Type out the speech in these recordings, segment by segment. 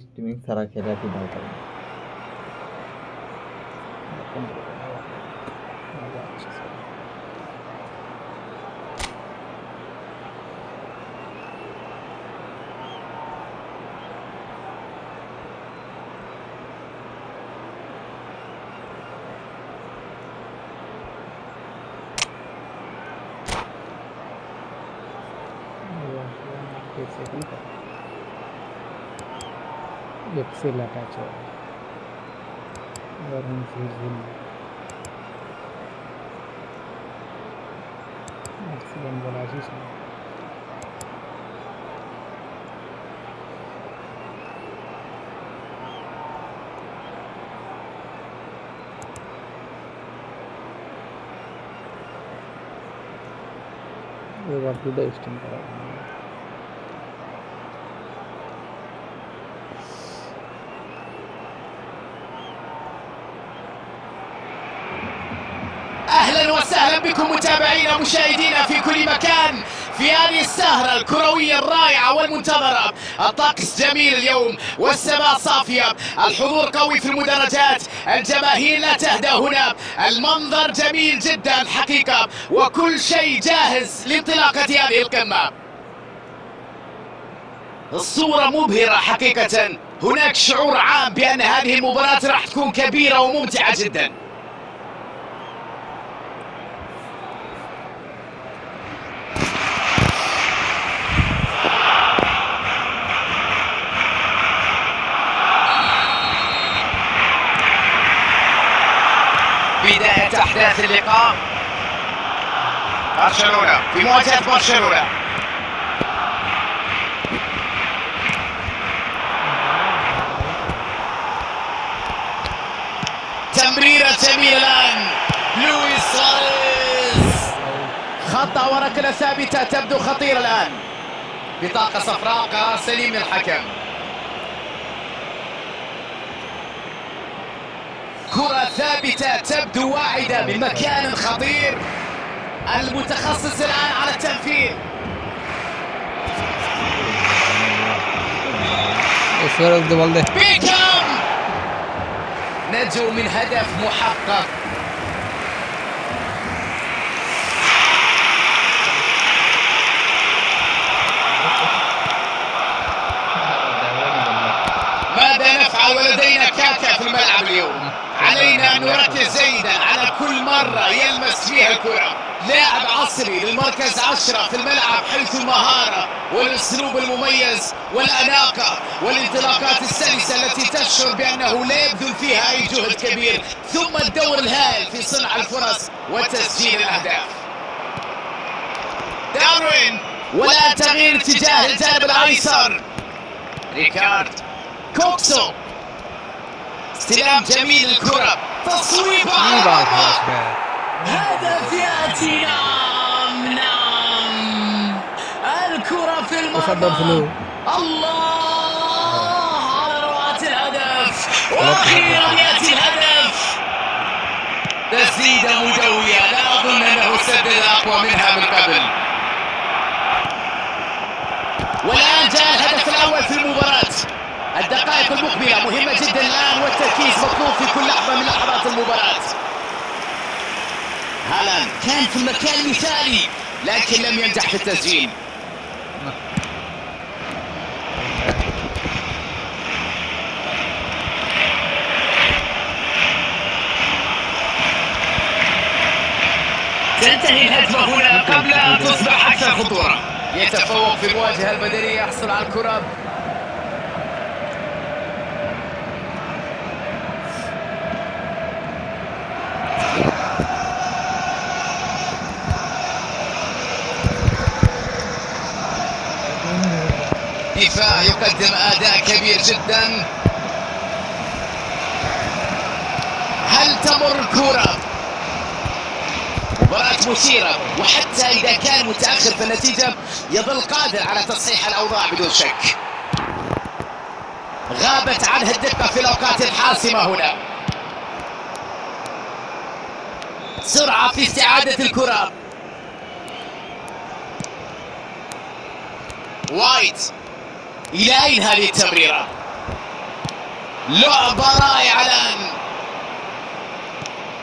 Streaming सारा खेला थी डाल कर एक्सेल अटैच है और हम एक्सीलेंट बोला जी सर ये बात टुडे स्ट्रीम करा أهلا وسهلا بكم متابعينا ومشاهدينا في كل مكان في هذه السهرة الكروية الرائعة والمنتظرة. الطقس جميل اليوم والسماء صافية، الحضور قوي في المدرجات، الجماهير لا تهدأ هنا، المنظر جميل جدا حقيقة، وكل شيء جاهز لانطلاقة هذه القمة. الصورة مبهرة حقيقة، هناك شعور عام بأن هذه المباراة راح تكون كبيرة وممتعة جدا. بداية أحداث اللقاء، برشلونة في مواجهة برشلونة. تمريرة جميلة الآن، لويس سواريز خطأ وركلة ثابتة تبدو خطيرة الآن. بطاقة صفراء قرار سليم من الحكم. كرة ثابتة تبدو واعدة من مكان خطير. المتخصص الآن على التنفيذ. بيكم نجو من هدف محقق. ماذا نفعل ولدينا كاكا في الملعب اليوم؟ علينا أن نركز جيدا على كل مرة يلمس فيها الكرة. لاعب عصري للمركز 10 في الملعب، حيث المهارة والأسلوب المميز والأناقة والانطلاقات السلسة التي تشعر بأنه لا يبذل فيها أي جهد كبير، ثم الدور الهائل في صنع الفرص وتسجيل الأهداف. داروين، ولا تغيير اتجاه الجانب الأيسر. ريكارد كوكسو، استلام جميل الكرة، تصويبة، هدف يأتي. نعم الكرة في المرمى. الله على روعة الهدف، وأخيرا يأتي الهدف. تسديدة مدوية، لا أظن أنه سدد أقوى منها من قبل. والآن جاء الهدف الأول في المباراة. الدقائق المقبلة مهمة جدا الآن، والتركيز مطلوب في كل لحظة من لحظات المباراة. هالاند كان في المكان المثالي لكن لم ينجح في التسجيل. تنتهي الهجمة هنا قبل أن تصبح أكثر خطورة. يتفوق في المواجهة البدنية، يحصل على الكرة. دفاع يقدم أداء كبير جدا. هل تمر الكرة؟ مباراة مثيرة، وحتى إذا كان متأخر في النتيجة يظل قادر على تصحيح الأوضاع بدون شك. غابت عنه الدقة في الأوقات الحاسمة هنا. سرعة في استعادة الكرة. وايت، إلى أين هذه التمريرة؟ لعبة رائعة الآن،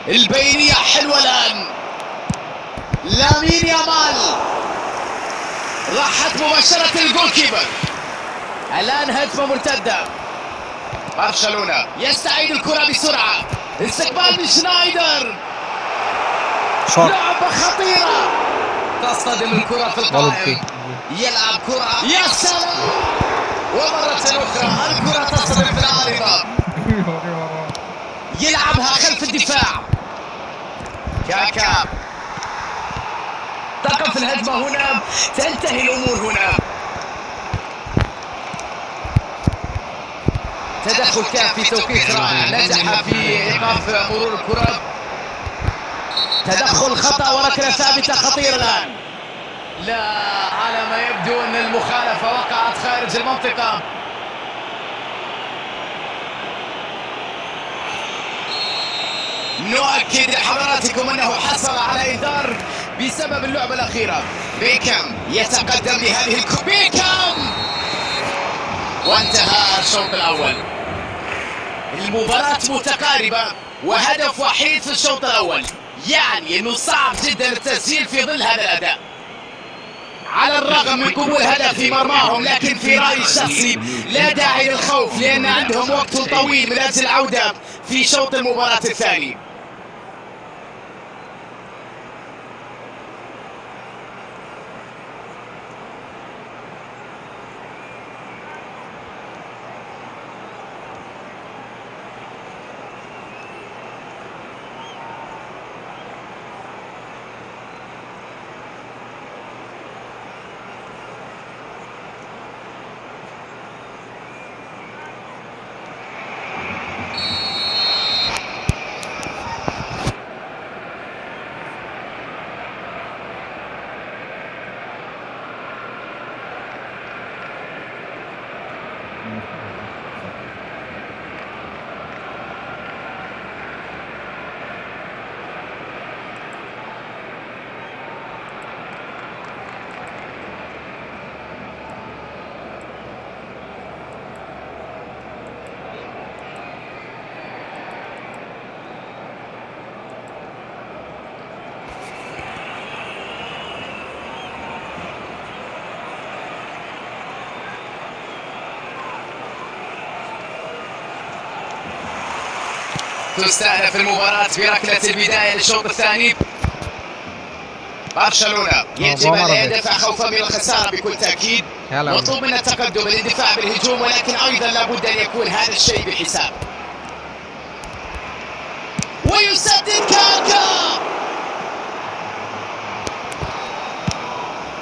البينية حلوة الآن، لامين يامال راحت مباشرة الجول كيبر. الآن هجمة مرتدة، برشلونة يستعيد الكرة بسرعة، استقبال من شنايدر، لعبة خطيرة، تصطدم الكرة في القائم، يلعب كرة، يا سلام، ومرة أخرى الكرة تصطدم في العارضة، يلعبها خلف الدفاع. كاكا تقف الهجمة هنا، تنتهي الأمور هنا. تدخل كان في توقيت رائع، نجح في إيقاف مرور الكرة. تدخل خطأ وركلة ثابتة خطيرة الآن. لا، على ما يبدو أن المخالفة وقعت خارج المنطقة. نؤكد لحضراتكم أنه حصل على إنذار بسبب اللعبة الأخيرة. بيكام يتقدم بهذه الكرة، بيكام، وانتهى الشوط الأول. المباراة متقاربة وهدف وحيد في الشوط الأول، يعني أنه صعب جدا التسجيل في ظل هذا الأداء. على الرغم من قبول هدف في مرماهم، لكن في رأيي الشخصي لا داعي للخوف، لأن عندهم وقت طويل من أجل العودة في شوط المباراة الثاني. تستأنف المباراة بركلة البداية للشوط الثاني. برشلونة يجب أن يدفع خوفا من الخسارة بكل تأكيد. مطلوب من التقدم، الاندفاع بالهجوم، ولكن أيضا لابد أن يكون هذا الشيء بحساب. ويسدد كاكا،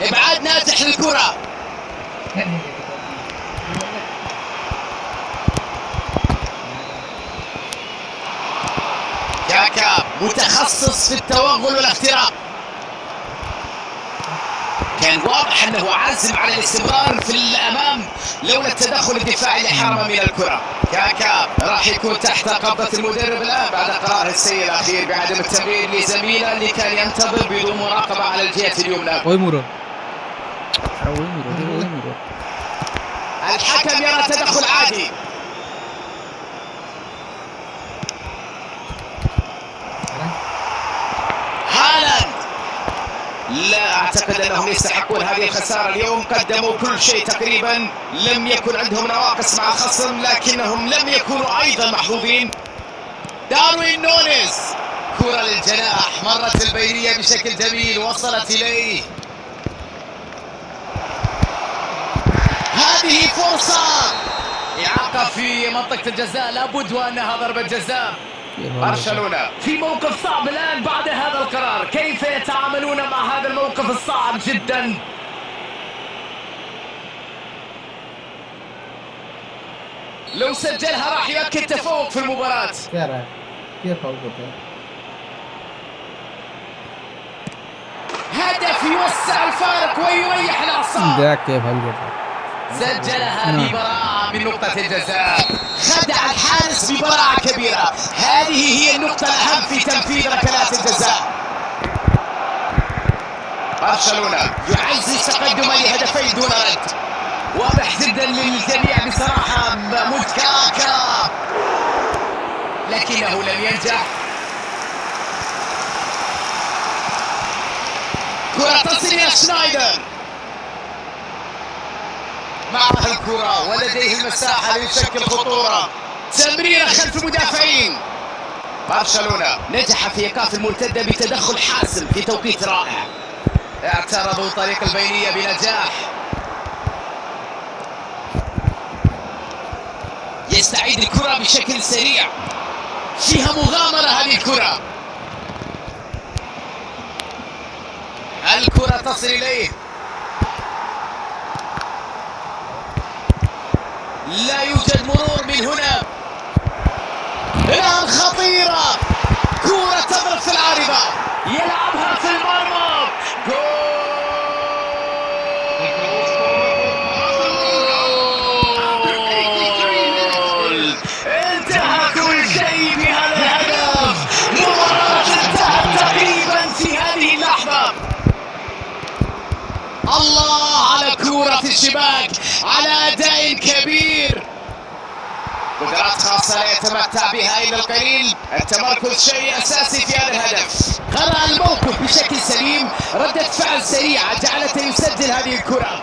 إبعاد ناجح للكرة. كاكا متخصص في التوغل والاختراق، كان واضح أنه عازم على الاستمرار في الأمام لولا التدخل الدفاعي اللي حرم من الكرة. كاكا راح يكون تحت قبضة المدرب الآن بعد قراره السيء الأخير بعدم التمرير لزميله اللي كان ينتظر بدون مراقبة على الجهة اليمنى. الحكم يرى تدخل عادي. هالاند، لا أعتقد أنهم يستحقون هذه الخسارة اليوم، قدموا كل شيء تقريبا، لم يكن عندهم نواقص مع الخصم، لكنهم لم يكونوا أيضا محظوظين. داروين نونيز، كرة للجناح، مرت البينية بشكل جميل، وصلت إليه. هذه فرصة، إعاقة في منطقة الجزاء، لابد وأنها ضربة جزاء. برشلونة في موقف صعب الآن بعد هذا القرار، كيف يتعاملون مع هذا الموقف الصعب جدا؟ لو سجلها راح يؤكد تفوق في المباراة. هدف يوسع الفارق ويريح الأعصاب. سجلها ببراعة من نقطة الجزاء، خدع الحارس ببراعة كبيرة. هذه هي النقطة الأهم في تنفيذ ركلات الجزاء. برشلونة يعزز تقدمه لهدفين دون رد، واضح جدا للجميع بصراحة. كاكا لكنه لم ينجح. كرة تصل إلى شنايدر، معها الكرة ولديه المساحة ليشكل خطورة. تمريرة خلف المدافعين. برشلونة نجح في إيقاف المرتدة بتدخل حاسم في توقيت رائع. اعترضوا طريق البينية بنجاح. يستعيد الكرة بشكل سريع، فيها مغامرة هذه الكرة. الكرة تصل إليه، لا يوجد مرور من هنا. الآن خطيرة، كرة تضرب في العارضة، يلعبها في المرمى. جول! انتهى كل شيء بهذا الهدف. مباراة انتهت تقريبا في هذه اللحظة. الله على كرة في الشباك، على أداء كبير، قدرات خاصة لا يتمتع بها إلا القليل. التمركز شيء أساسي في هذا الهدف. قرأ الموقف بشكل سليم، ردة فعل سريعة جعلته يسجل هذه الكرة.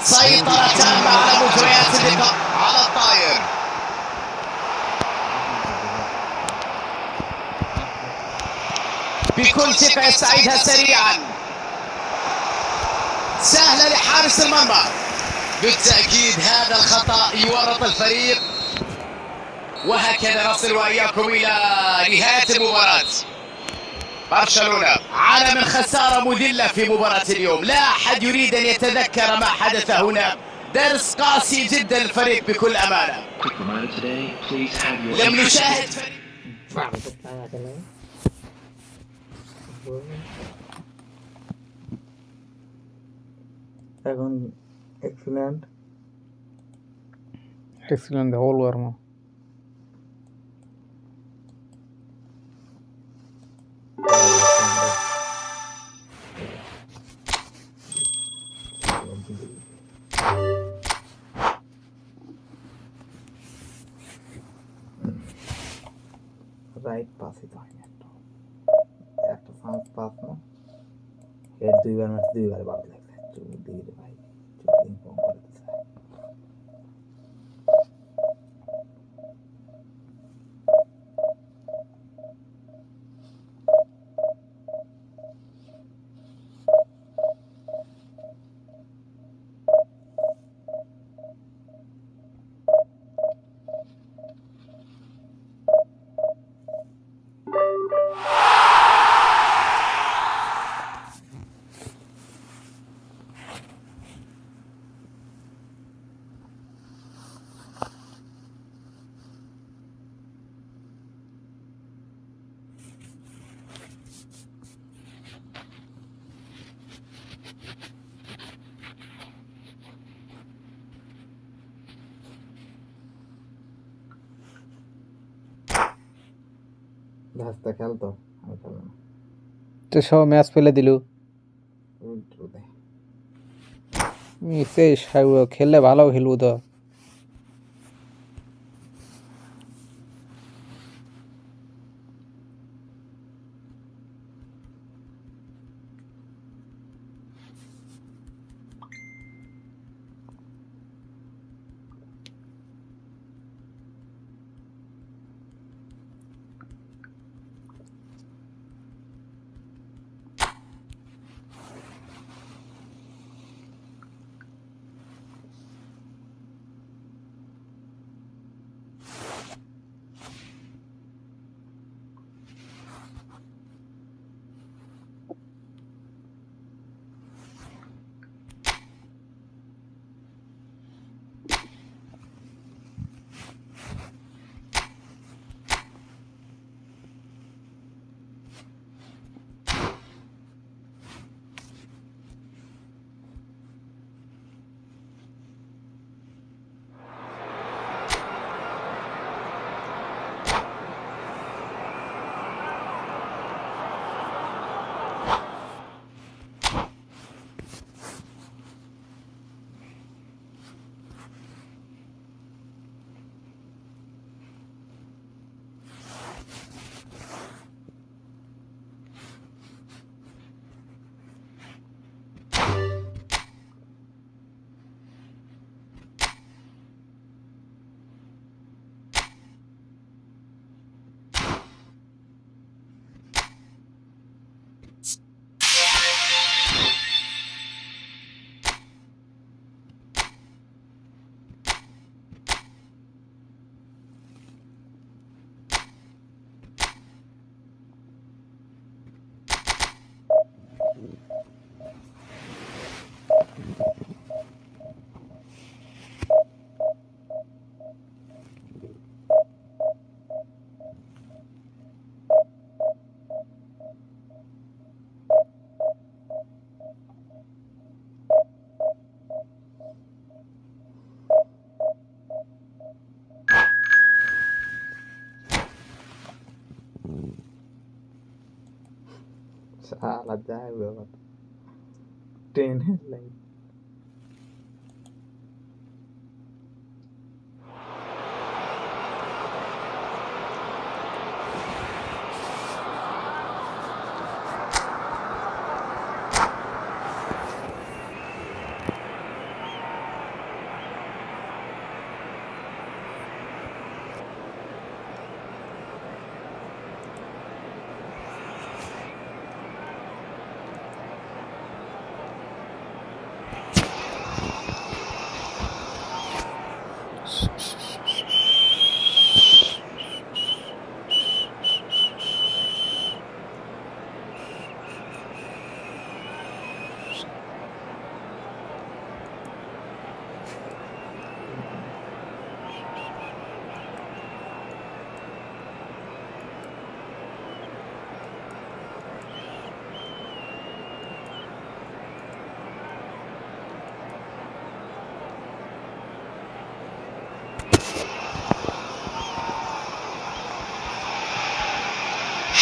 سيطرة تامة على مجريات اللقاء على الطاير. بكل ثقة يستعيدها سريعا، سهلة لحارس المرمى. بالتأكيد هذا الخطأ يورط الفريق. وهكذا نصل وإياكم إلى نهاية المباراة. برشلونة على من خسارة مذلة في مباراة اليوم. لا أحد يريد أن يتذكر ما حدث هنا. درس قاسي جدا للفريق بكل أمانة. لم نشاهد فريق excellent the whole world. Right pass it on after fast pass no head দুইবার ম্যাচ দুইবার বাদ লাগছে চুপ দিয়ে ভাই চুপ ইনফর্ম করে দিছে ধাস্তা খেল তো আমি খেলবো না তো সব ম্যাচ ফেলে দিল শেষ খেললে ভালো খেলবো তো على الدعوة تين الليل.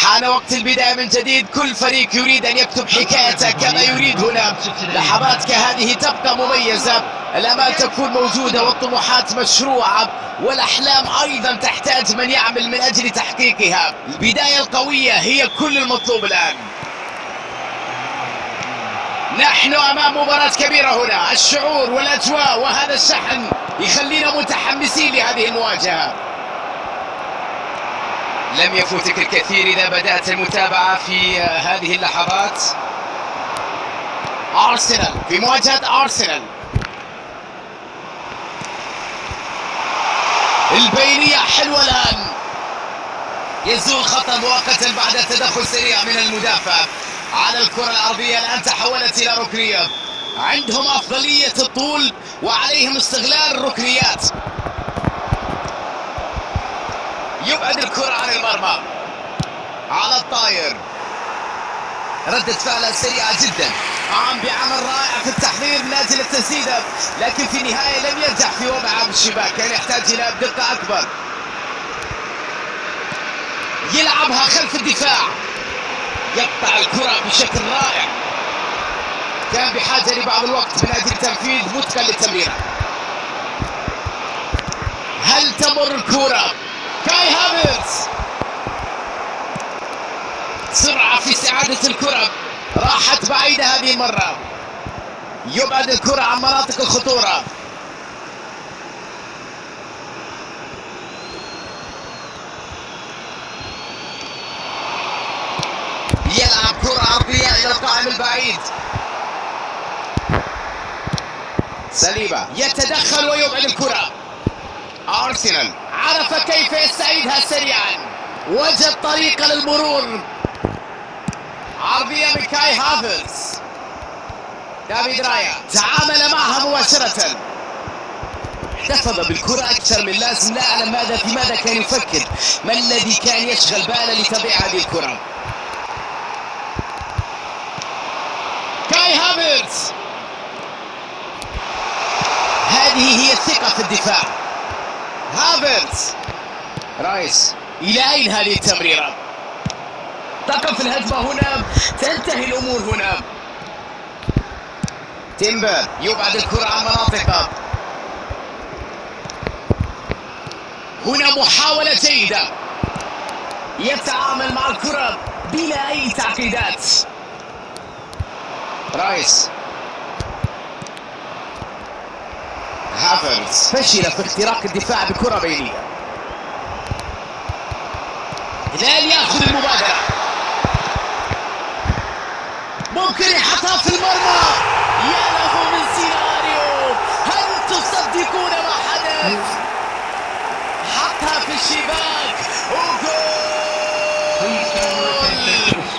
حان وقت البداية من جديد. كل فريق يريد أن يكتب حكايته كما يريد هنا. لحظات كهذه تبقى مميزة، الآمال تكون موجودة والطموحات مشروعة، والأحلام أيضا تحتاج من يعمل من أجل تحقيقها. البداية القوية هي كل المطلوب الآن. نحن أمام مباراة كبيرة هنا، الشعور والأجواء وهذا الشحن يخلينا متحمسين لهذه المواجهة. لم يفوتك الكثير إذا بدأت المتابعة في هذه اللحظات. أرسنال في مواجهة أرسنال. البينية حلوة الآن، يزول خطأ مؤقتا بعد تدخل سريع من المدافع على الكرة الأرضية. الآن تحولت إلى ركنية. عندهم أفضلية الطول وعليهم استغلال الركنيات. يبعد الكرة عن المرمى على الطاير. ردة فعل سريعة جدا، قام بعمل رائع في التحضير من أجل التسديدة، لكن في النهاية لم ينجح في وضعها بالشباك. كان يحتاج إلى دقة أكبر. يلعبها خلف الدفاع، يقطع الكرة بشكل رائع. كان بحاجة لبعض الوقت من أجل تنفيذ متقن للتمريرة. هل تمر الكرة؟ كاي هافرتز سرعة في استعادة الكرة، راحت بعيدة هذه المرة. يبعد الكرة عن مناطق الخطورة. يلعب كرة أرضية إلى القائم البعيد. سليبة يتدخل ويبعد الكرة. أرسنال عرف كيف يستعيدها سريعا، وجد طريقة للمرور. عرضية من كاي هافرتز. دافيد رايا تعامل معها مباشرة، احتفظ بالكرة أكثر من لازم. لا أعلم في ماذا كان يفكر، ما الذي كان يشغل باله لتضيع هذه الكرة. كاي هافرتز، هذه هي الثقة في الدفاع. هافرتز، رايس، إلى أين هذه التمريرة؟ تقف الهجمة هنا، تنتهي الأمور هنا. تيمبر يبعد الكرة عن مناطقه. هنا محاولة جيدة، يتعامل مع الكرة بلا أي تعقيدات. رايس، هافرتز فشل في اختراق الدفاع بكرة بينية. هلال ياخذ المبادرة، ممكن يحطها في المرمى. يا له من سيناريو، هل تصدقون ما حدث؟ حطها في الشباك وجول.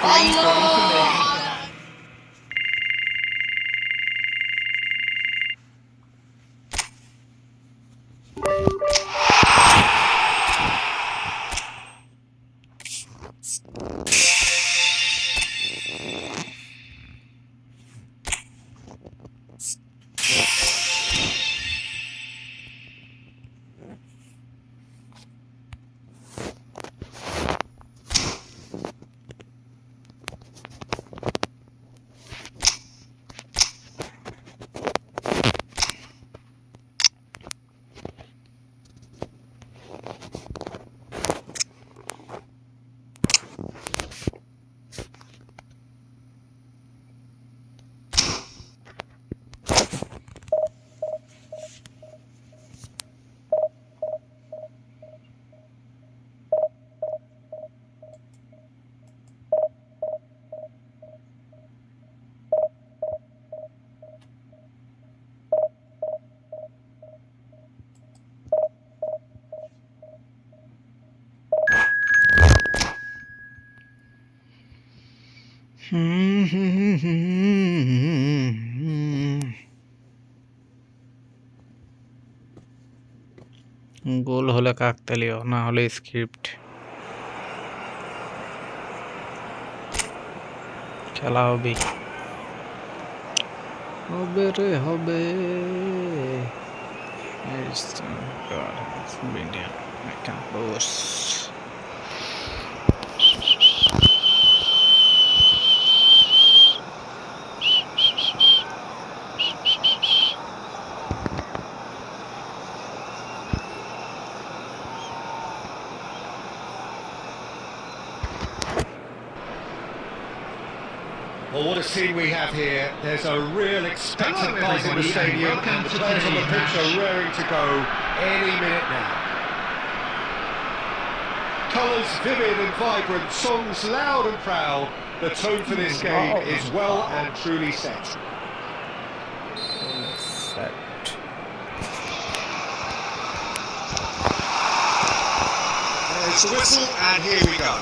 الله. গোল হলে কাকতালীয়, না হলে স্ক্রিপ্ট। খেলা হবে হবে রে হবে। Well, what a scene we have here. There's a real expectant buzz in the stadium, and the players on the pitch are raring to go any minute now. Colours vivid and vibrant, songs loud and proud. The tone for this game is well and truly set. There's the whistle, and here we go.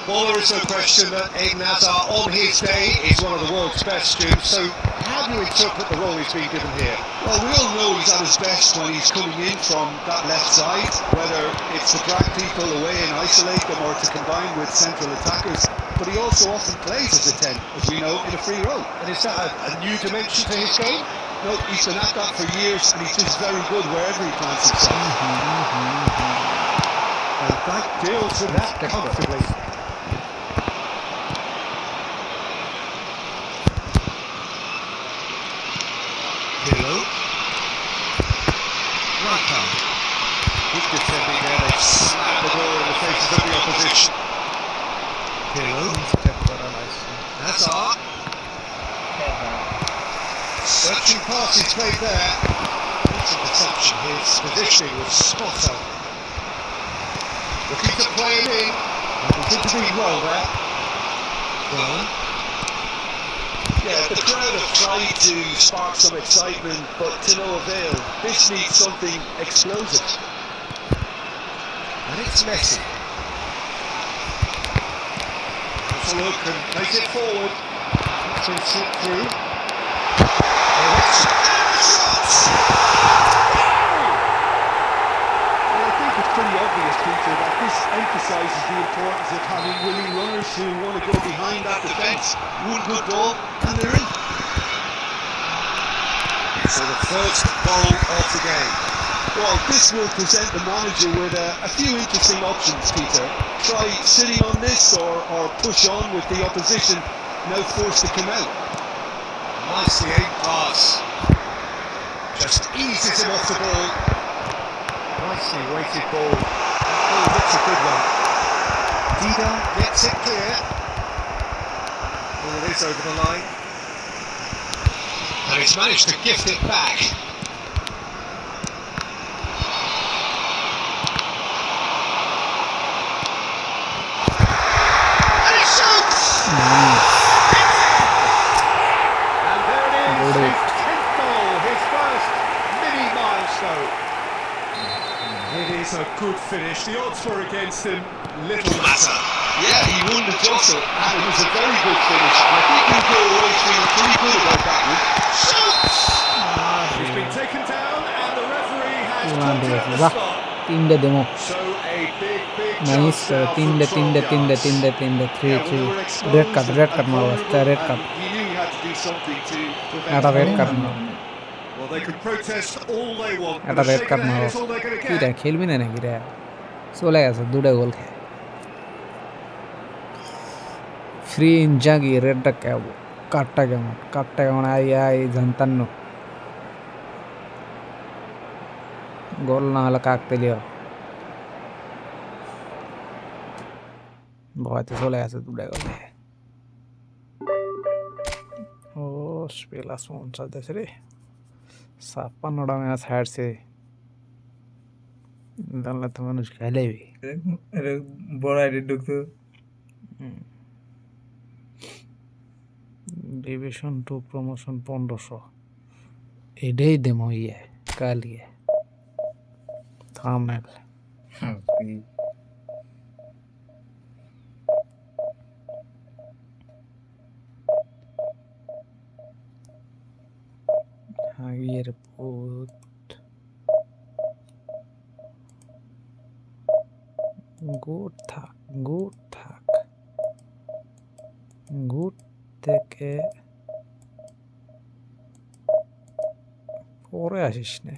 Well, there is no question that Eden Hazard on his day is one of the world's best students, so how do you interpret the role he's been given here? Well, we all know he's at his best when he's coming in from that left side, whether it's to drag people away and isolate them or to combine with central attackers, but he also often plays as a 10, as we know, in a free role. And is that a new dimension to his game? No, he's been at that for years and he's just very good wherever he plants himself. And that deals with that comfortably. Hello. Right on. Good defending there. They've slammed the ball in the faces of the opposition. Hello. Hazard. Searching pass is made there. It's a perception. His positioning was spot on. Looking to play him in. He did do well there. Well. Yeah, the crowd have tried to spark some excitement, but to no avail. This needs something explosive. And it's Messi. Let's look and plays it forward. It's been slipped through. Well, I think it's pretty obvious, Peter, that this emphasises the importance of having willing runners who want to go behind that defence. One good ball, and they're in. So the first goal of the game. Well, this will present the manager with a few interesting options, Peter. Try sitting on this or push on with the opposition now forced to come out. Nicely aimed pass. Just eases him off the ball. Nicely weighted ball. Oh, that's a good one. Dida gets it clear. Well, it is over the line. And he's managed to gift it back. And he shoots! And there it is, his 10th goal, his first mini milestone. It is a good finish. The odds were against him, little matter. Yeah, he won the jostle, and it was a very good finish. I think he'll go away feeling pretty good about that one. Shoots! He's been taken down, and the referee has put it at the spot. তিনটে দেমো So a big nice chance now for তিনটে 3 red card মারো আজকে red card He knew he had to do something to prevent একটা red card মারো Well, they can protest all they want. একটা but a red shake card of the head মারো is all they're going to কি রে get. খেলবি না নাকি রে চলে গেছে দুটো গোল খেয়ে ফ্রি ইনজাগি রেডটা কেমন আই জানতান্ন গোল না হলে কাকতেলিও ভয়তে চলে গেছে দুটো গোল খেয়ে ও স্পেলা স্পন্সর দেশে রে 56টা ম্যাচ হারছে জানলে তো মানুষ খেলেবি বড় আইডি ঢুকতো ডিভিশন 2 প্রমোশন 1500 এটাই দেমো ইয়ে কালিয়ে থামনেল এয়ারপোর্ট গুড থাক গুড থেকে পরে আসিস না,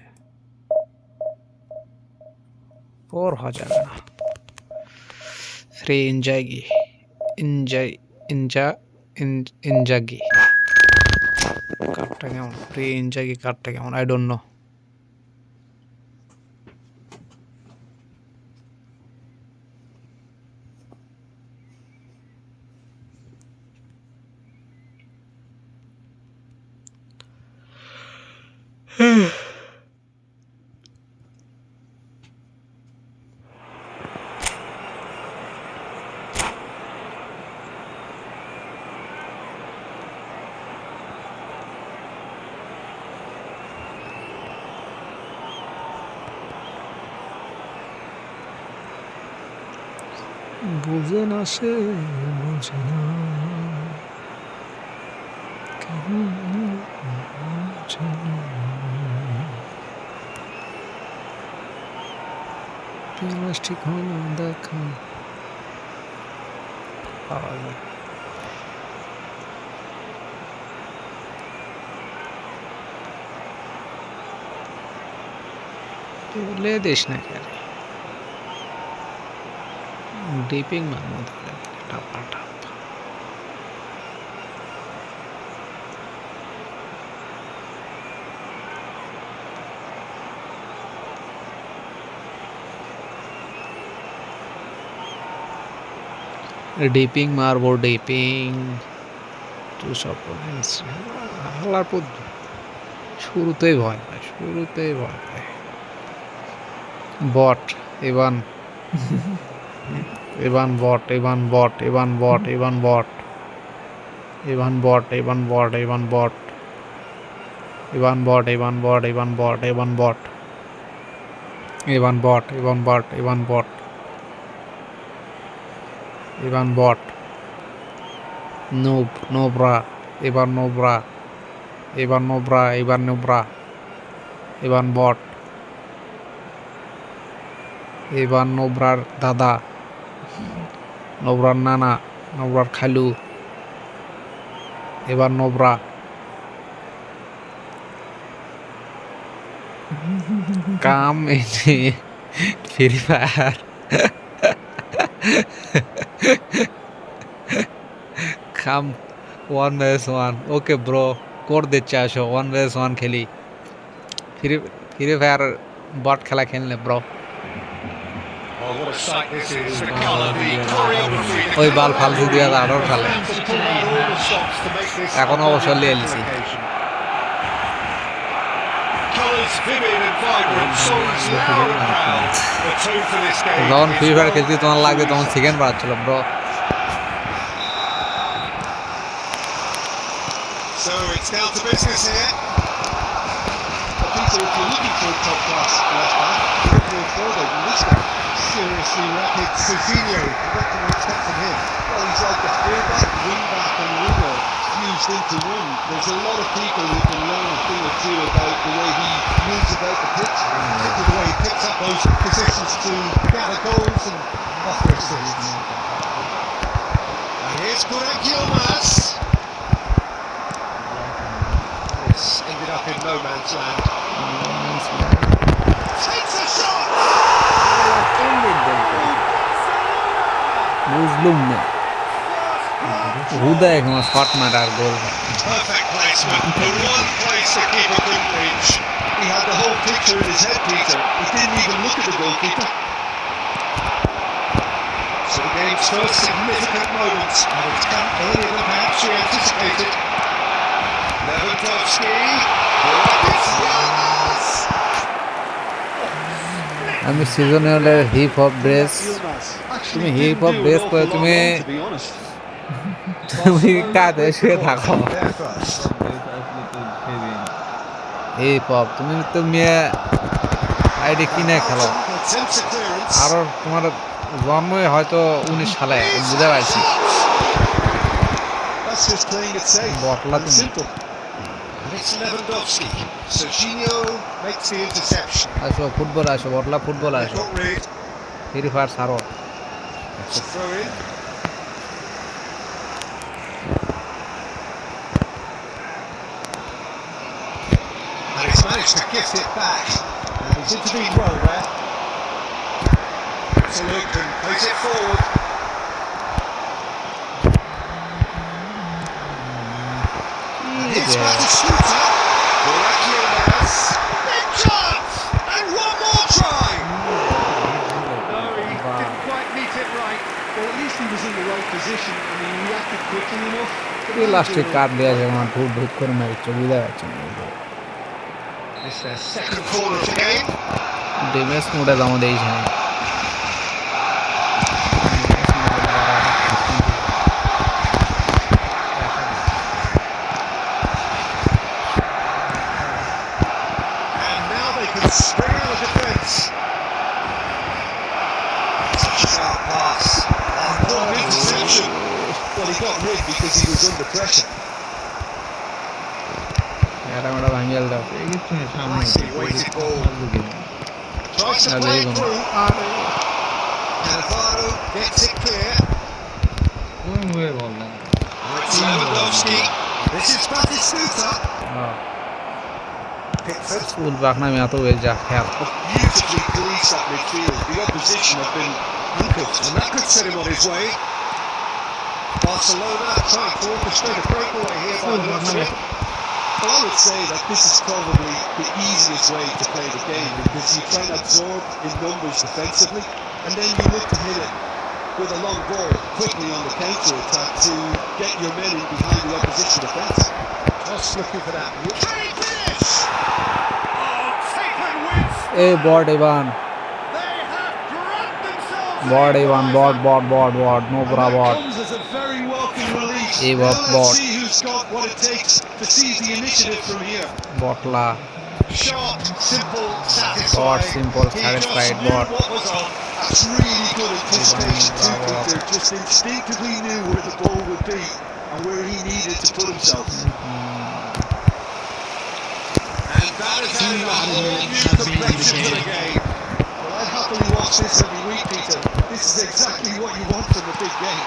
পর হওয়া যাবে না। ফ্রি ইনজাগি কার্ডটা কেমন? ফ্রি ইনজাগি কার্ডটা কেমন? I don't know. বুঝে না সে, বুঝে না ঠিক হয় না দেখা পাওয়া যায়। ले दिस ना करे ডিপিং মারমু তাহলে টাপা টাপ। ডিপিং মারবো, ডিপিং টু সাপোর্টস হালার পর শুরুতেই ভয় পায়, বট ইভান বট নোবরা বট এবার নোবরার দাদা, নোবরার নানা, নোবরার খালু, এবার নোবরা কাম এনে ফ্রি ফায়ার কাম 1vs1 ওকে ব্রো কোড দিচ্ছে, আসো 1vs1 খেলি, ফ্রি ফায়ার বট খেলা খেললে ব্রো। ওই বাল ফালতু দিয়ে আরো খেলে, এখন অবশ্য লিয়ে এলছি। যখন ফ্রি ফায়ার খেলছি তোমার লাগবে তখন সেকেন্ড বাড়াচ্ছিল bro. So it's down to business here. Peter, if you're looking for a top class left back, look no further than this guy. Seriously rapid Qoo Neo. What can we expect from him? Well, he's like a fullback, wing-back and winger fused into one. There's a lot of people who can learn a thing or two about the way he moves about the pitch, particularly the way he picks up those positions to gather goals and offer assists. And here's Qoo Neo. This ended up in no man's land. Takes a shot! বুঝলুম না হুদা এখন shot মারার গোল। Perfect placement. The one place the keeper couldn't reach. He had the whole picture in his head, Peter. He didn't even look at the goalkeeper. So the game's first significant moment, and it's come earlier than perhaps we anticipated. Lewandowski. আমি সিজনালের hip hop dress, তুমি hip hop dress পরে তুমি কাঁধে শুয়ে থাকো। Hip hop তুমি ID কিনে খেলো, আরো তোমার জন্মই হয়তো 19 সালে, বুঝতে পারছি। বটলা তুমি it's Lewandowski. So Qoo Neo makes the interception. আসো ফুটবল আসো বড়লা ফুটবল আসো Got rid. ফ্রি ফায়ার ছাড়ো It's a throw in. And he's managed to gift it back. And he's intervened well there. So look and plays it forward. It's back to Scooter. Miraculous. Big chance. And one more try. No, he didn't quite meet it right. Well, at least he was in the right position and he reacted quickly enough. এই লাস্টে কাট দেয়া যায় আমার ভুল ভুল করে মারিচ্ছে বুঝা যাচ্ছে না It's their second corner of the game. ডিমেস মোডে দাম দিয়েছে না And now they can spring out of defence. Such a sharp pass. What an interception. Well, he got rid because he was under pressure. এটা মেটা ভাঙিয়াল দাও Nicely weighted ball. Tries to play it through. And Alvaro gets it clear. It's Lewandowski. This is Batistuta. Pickford. School বাখনা আমি এত হয়ে যা খেয়াল Beautifully policed that midfield. The opposition have been handcuffed, and that could set him on his way. Barcelona trying to orchestrate a breakaway here by the looks of it. Well, I would say that this is probably the easiest way to play the game because you try and absorb in numbers defensively, and then you look to hit it with a long ball quickly on the counter attack to get your men in behind the opposition defence. Just looking for that. Great finish! Oh, taken with. এ বট ইভান They have grabbed themselves. বট ইভান বট নো ব্রা বট Comes as a very welcome relief. Hey, Now bot. let's see who's got what it takes to seize the initiative from here. বটলা Sharp, simple, Bot, satisfied. simple, He satisfied, just knew bot. what was on. That's really good anticipation too, Bravo. Peter. Just instinctively knew where the ball would be and where he needed to put himself. And that is adding a whole new complexion to the game. Well, I'd happily watch this every week, Peter. This is exactly what you want from a big game.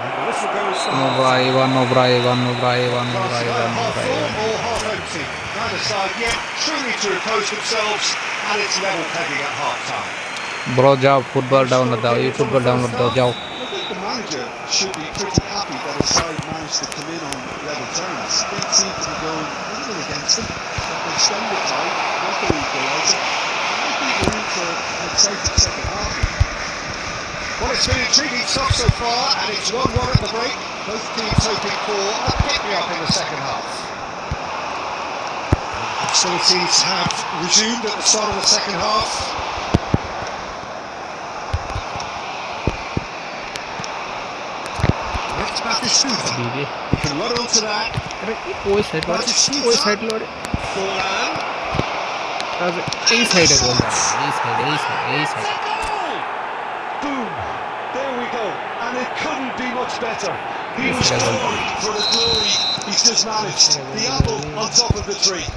And the whistle goes for নো half. ব্রা ইভান নো ব্রা ইভান Half full or half empty. Neither side yet truly to impose themselves, and it's level pegging at half time. Bro যাও football download দাও এই football download দাও যাও I think the manager should be pretty happy that his side managed to come in on level terms. Didn't seem to be going a little against them, but they stemmed the tide, got the equaliser. I think we're in for an exciting second half. Well, it's been intriguing stuff so far, and it's 1-1 at the break. Both teams hoping for a pick-me-up in the second half. Hostilities have resumed at the start of the second half. It's Batistuta. দিদি He can run onto that. ওই side লড়ে Forlan. এই সাইডে গোল এই side Boom. There we go. And it couldn't be much better. He Yes, was it will. going for the glory he's just managed. The apple on top of the tree.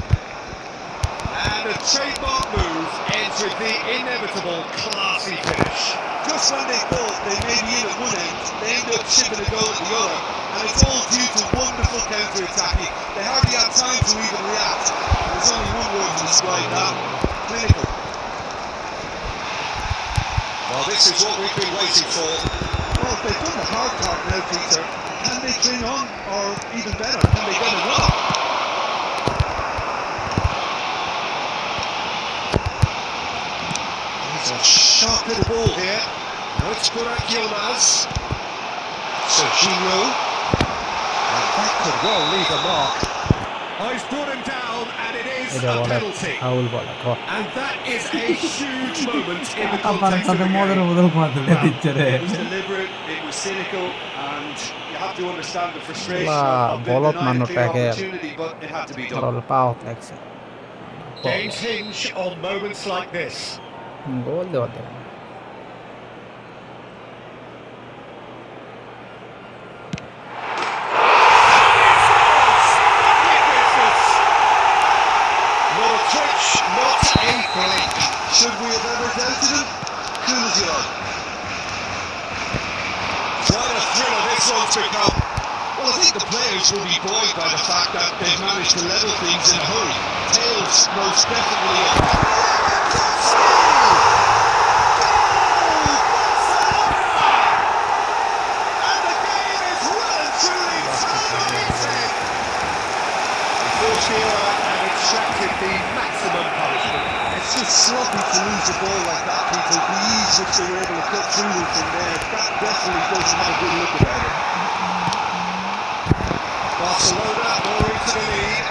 And a trademark move entered the inevitable classy finish. Just when they thought they may be in at one end, they end up shipping a goal at the other. And it's all due to wonderful counter-attacking. They hardly had time to even react. There's only one word to describe that. Clinical. Well, this is what we've been waiting for. Well, they've done the hard part now, Peter. Can they cling on? Or even better, can they get another? There's a sharp little ball here. Now it's Miraculous. So Qoo Neo. And that could well leave a mark. Oh, he's brought him down, and it is এটা a বলে penalty. Foul বলে And that is a huge moment in the আবার context of তাদের the মদের game. বদল মারতে দিচ্ছে রে It was deliberate, it was cynical, and you have to understand the frustration Wow, of being bolot denied a mano clear tackle. opportunity, but it had to be done. রল পাও লাগছে Games hinge on moments like this. গোল দেওয়া দেবে touch, not a blink. Should we have ever doubted him? Cool as you are. What a thriller this one's become. Well, I think the players will be buoyed by the fact that they've managed to level things in a hurry. Tails most definitely up. And the game is well and truly turned on its head. And extracted the maximum punishment. It's just sloppy to lose a ball like that, people. The ease which they were able to cut through them from there, that definitely doesn't have a good look about it. Barcelona more into the lead.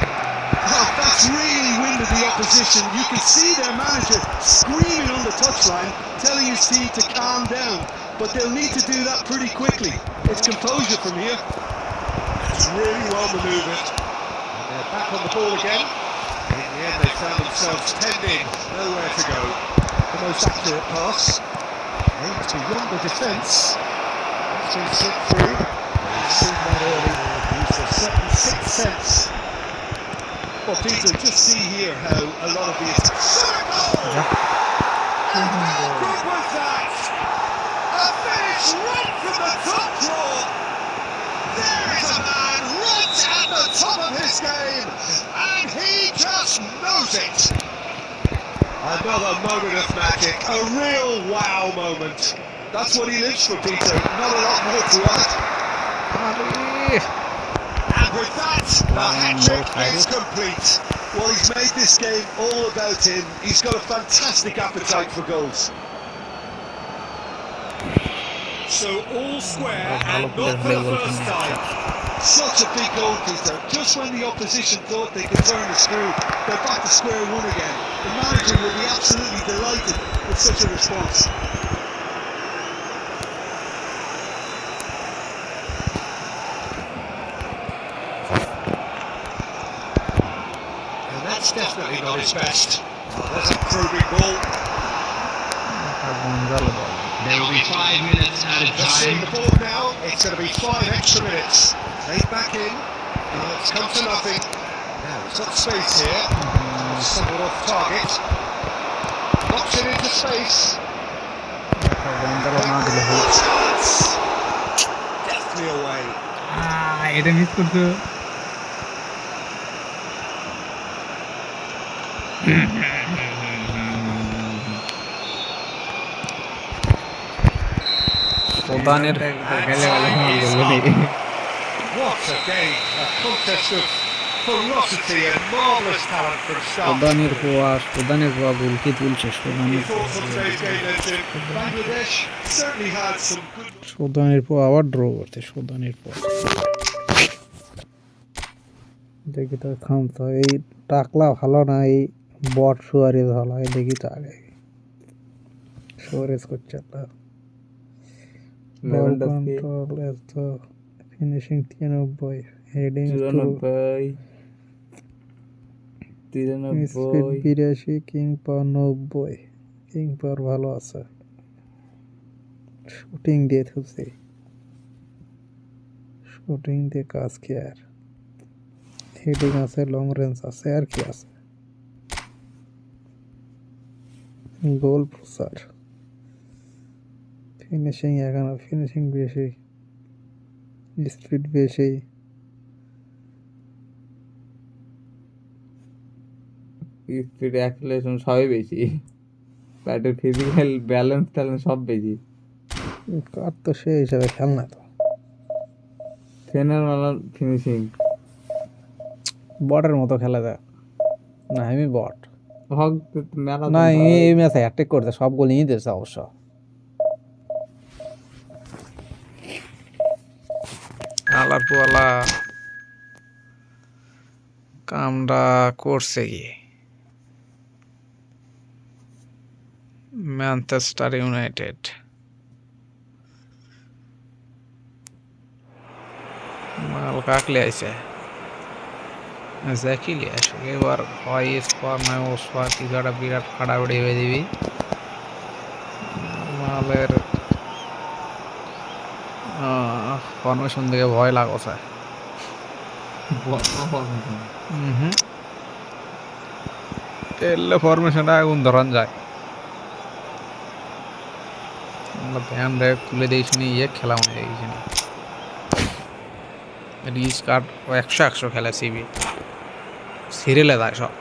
Oh, that's really winded the opposition. You can see their manager screaming on the touchline, telling his team to calm down. But they'll need to do that pretty quickly. It's composure from here. It's really well manoeuvred. And they're back on the ball again. In the end, they found themselves penned in. Nowhere to go. The most accurate pass. Aimed beyond the defence. That's been slipped through. We've seen that early. Use of certain sixth sense. Well, Peter, just see here how a lot of these. How good was that? A finish right from the top draw. There is a man right at the top of his game, and he just knows it. Another moment of magic, a real wow moment. That's what he lives for, Peter. Not a lot more to add. And with that, the hat-trick is complete. Well, he's made this game all about him. He's got a fantastic appetite for goals. So all square and not for the first time. Such a big goal, Peter. Just when the opposition thought they could turn the screw, they're back to square one again. The manager will be absolutely delighted with such a response. And that's definitely not his best. That's a probing ball. There will be 5 minutes added Let's see time. the ball now. It's going to be 5 extra minutes. Laid back in. It's come to nothing. Now he's got space here. Somewhat off target. Knocks it into space. Chance. Deftly away. এটা miss করছো প্রধানের গেলে What a game. A contest of ferocity and marvellous talent from start. প্রধানের পোয়া গোলকে তুলছে Your thoughts on today's game, Nathan? Bangladesh certainly had some good. সুদানের পোয়া আবার ড্র করতে সুদানের পোয়া দেখি তো থামতো এই টাকলা ভালো না এই বট সুয়ারেজ ভালো এই দেখি তো আগে সুয়ারেজ করছে একটা বল কন্ট্রোল এত ফিনিশিং 93 হেডিং 93 স্পিড 82 কিং পাওয়ার 90 কিং পাওয়ার ভালো আছে শুটিং দিয়ে থুসে শুটিং দিয়ে কাজ কি আর হেডিং আছে লং রেঞ্জ আছে আর কি আছে গোল প্রসার ফিনিশিং এখানে ফিনিশিং বেশি স্পিড বেশি স্পিড অ্যাক্সেলারেশন সবই বেশি ব্যাটের ফিজিক্যাল ব্যালেন্স ট্যালেন্স সব বেশি কার তো সেই হিসাবে খেল না তো ট্রেনার মালা ফিনিশিং বটের মতো খেলা যায় না আমি বট হক মেলা না এই ম্যাচে অ্যাটাক করতে সব গোল নিয়ে দিয়েছে অবশ্য আলার পোয়ালা কামটা করছে কি ম্যানচেস্টার ইউনাইটেড মাল কাকলে আইছে জ্যাকিলি আসে এবার হয় স্কোয়ার নয় ও স্কোয়ার কিছু একটা বিরাট ফাড়াফাড়ি হয়ে দিবি মালের ফরমেশন দেখে ভয় লাগছে ಎಲ್ಲ ಫಾರ್ಮೇಷನ್ ಆಗಿ ಒಂದು রঞ্জায় আমরা ধ্যান রেখ তুলে দিয়েছি নি এক খেলা মনে দিয়েছি নি রিচ কার্ড 100 খেলা সিবি সিরিয়ালে যায় সব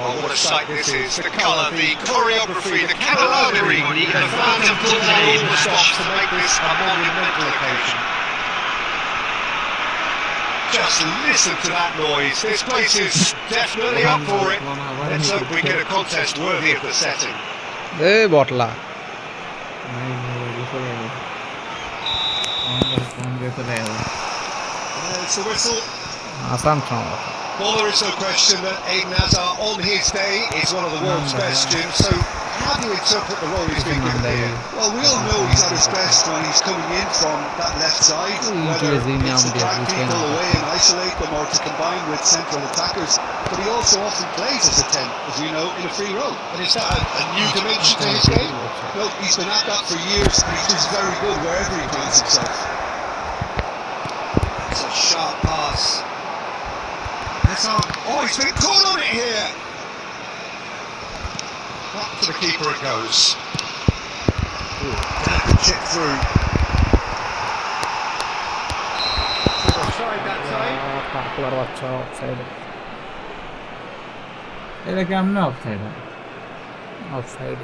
Oh, what a sight this is. The colour, the choreography, the camaraderie. The fans have put their own stops to make this a monumental occasion. Just listen to that noise. This place is definitely up for it. Let's hope we get a contest worthy of the setting. এই বটলা It's a whistle. আসান সময় Well, there is no question that Eden Hazard on his day is one of the world's best, Jim. So how do you interpret the role he's been given here? Well, we all know he's at his best when he's coming in from that left side, whether it's to drag people away and isolate them or to combine with central attackers. But he also often plays as a 10, as we know, in a free role. And is that a new dimension to his game? No, he's been at that for years and he's very good wherever he finds himself. It's a sharp pass. Oh, he's been caught on it here. Back to the keeper it goes. That could chip through. Offside that time. কাকুলার বাচ্চা offside এটা কেমনে offside offside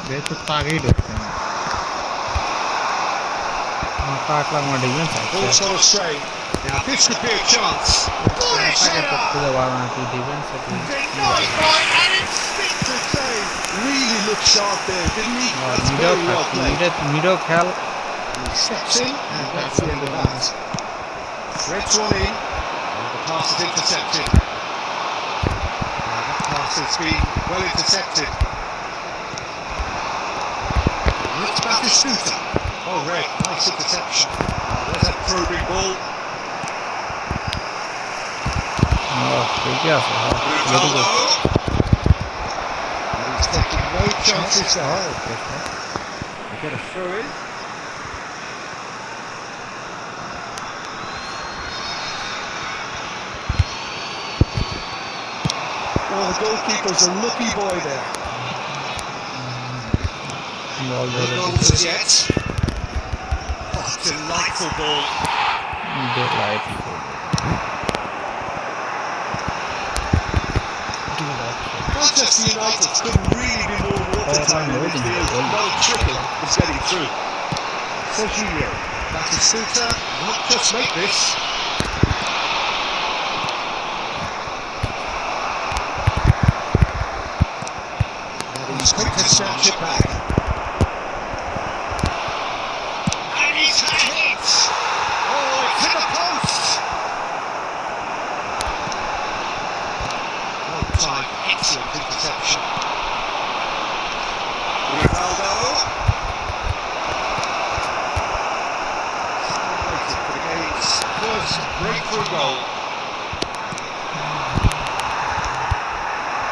বেশ তো আগেই ঢুকছে না কাকলা আমার defence আছে Ball's gone astray. Now this could be a chance. Bullish header. খুঁজে পারো না কি ডিফেন্স আছে Denied by an instinctive save. Really looked sharp there, didn't he? That's very well played. Meadow খেল He steps in, and that's the end of that. Threads one in, and the pass is intercepted. That pass has been well intercepted. Looks back to Shooter. Oh, Red, nice interception. There's that probing ball. ঠিকই আছে Ronaldo. And he's taking no chances there. They get a throw in. Well, the goalkeeper's a lucky boy there. No goals as yet. Oh, delightful ball. Manchester United couldn't really be more watertight in midfield. Not a trickle is getting through. Sergio, that's a Suter. Not just make this. And he's quick to snatch it back. And he's had a hit. Oh, it's hit the post. Well timed, excellent interception. Ronaldo. Waiting for the game's first breakthrough goal.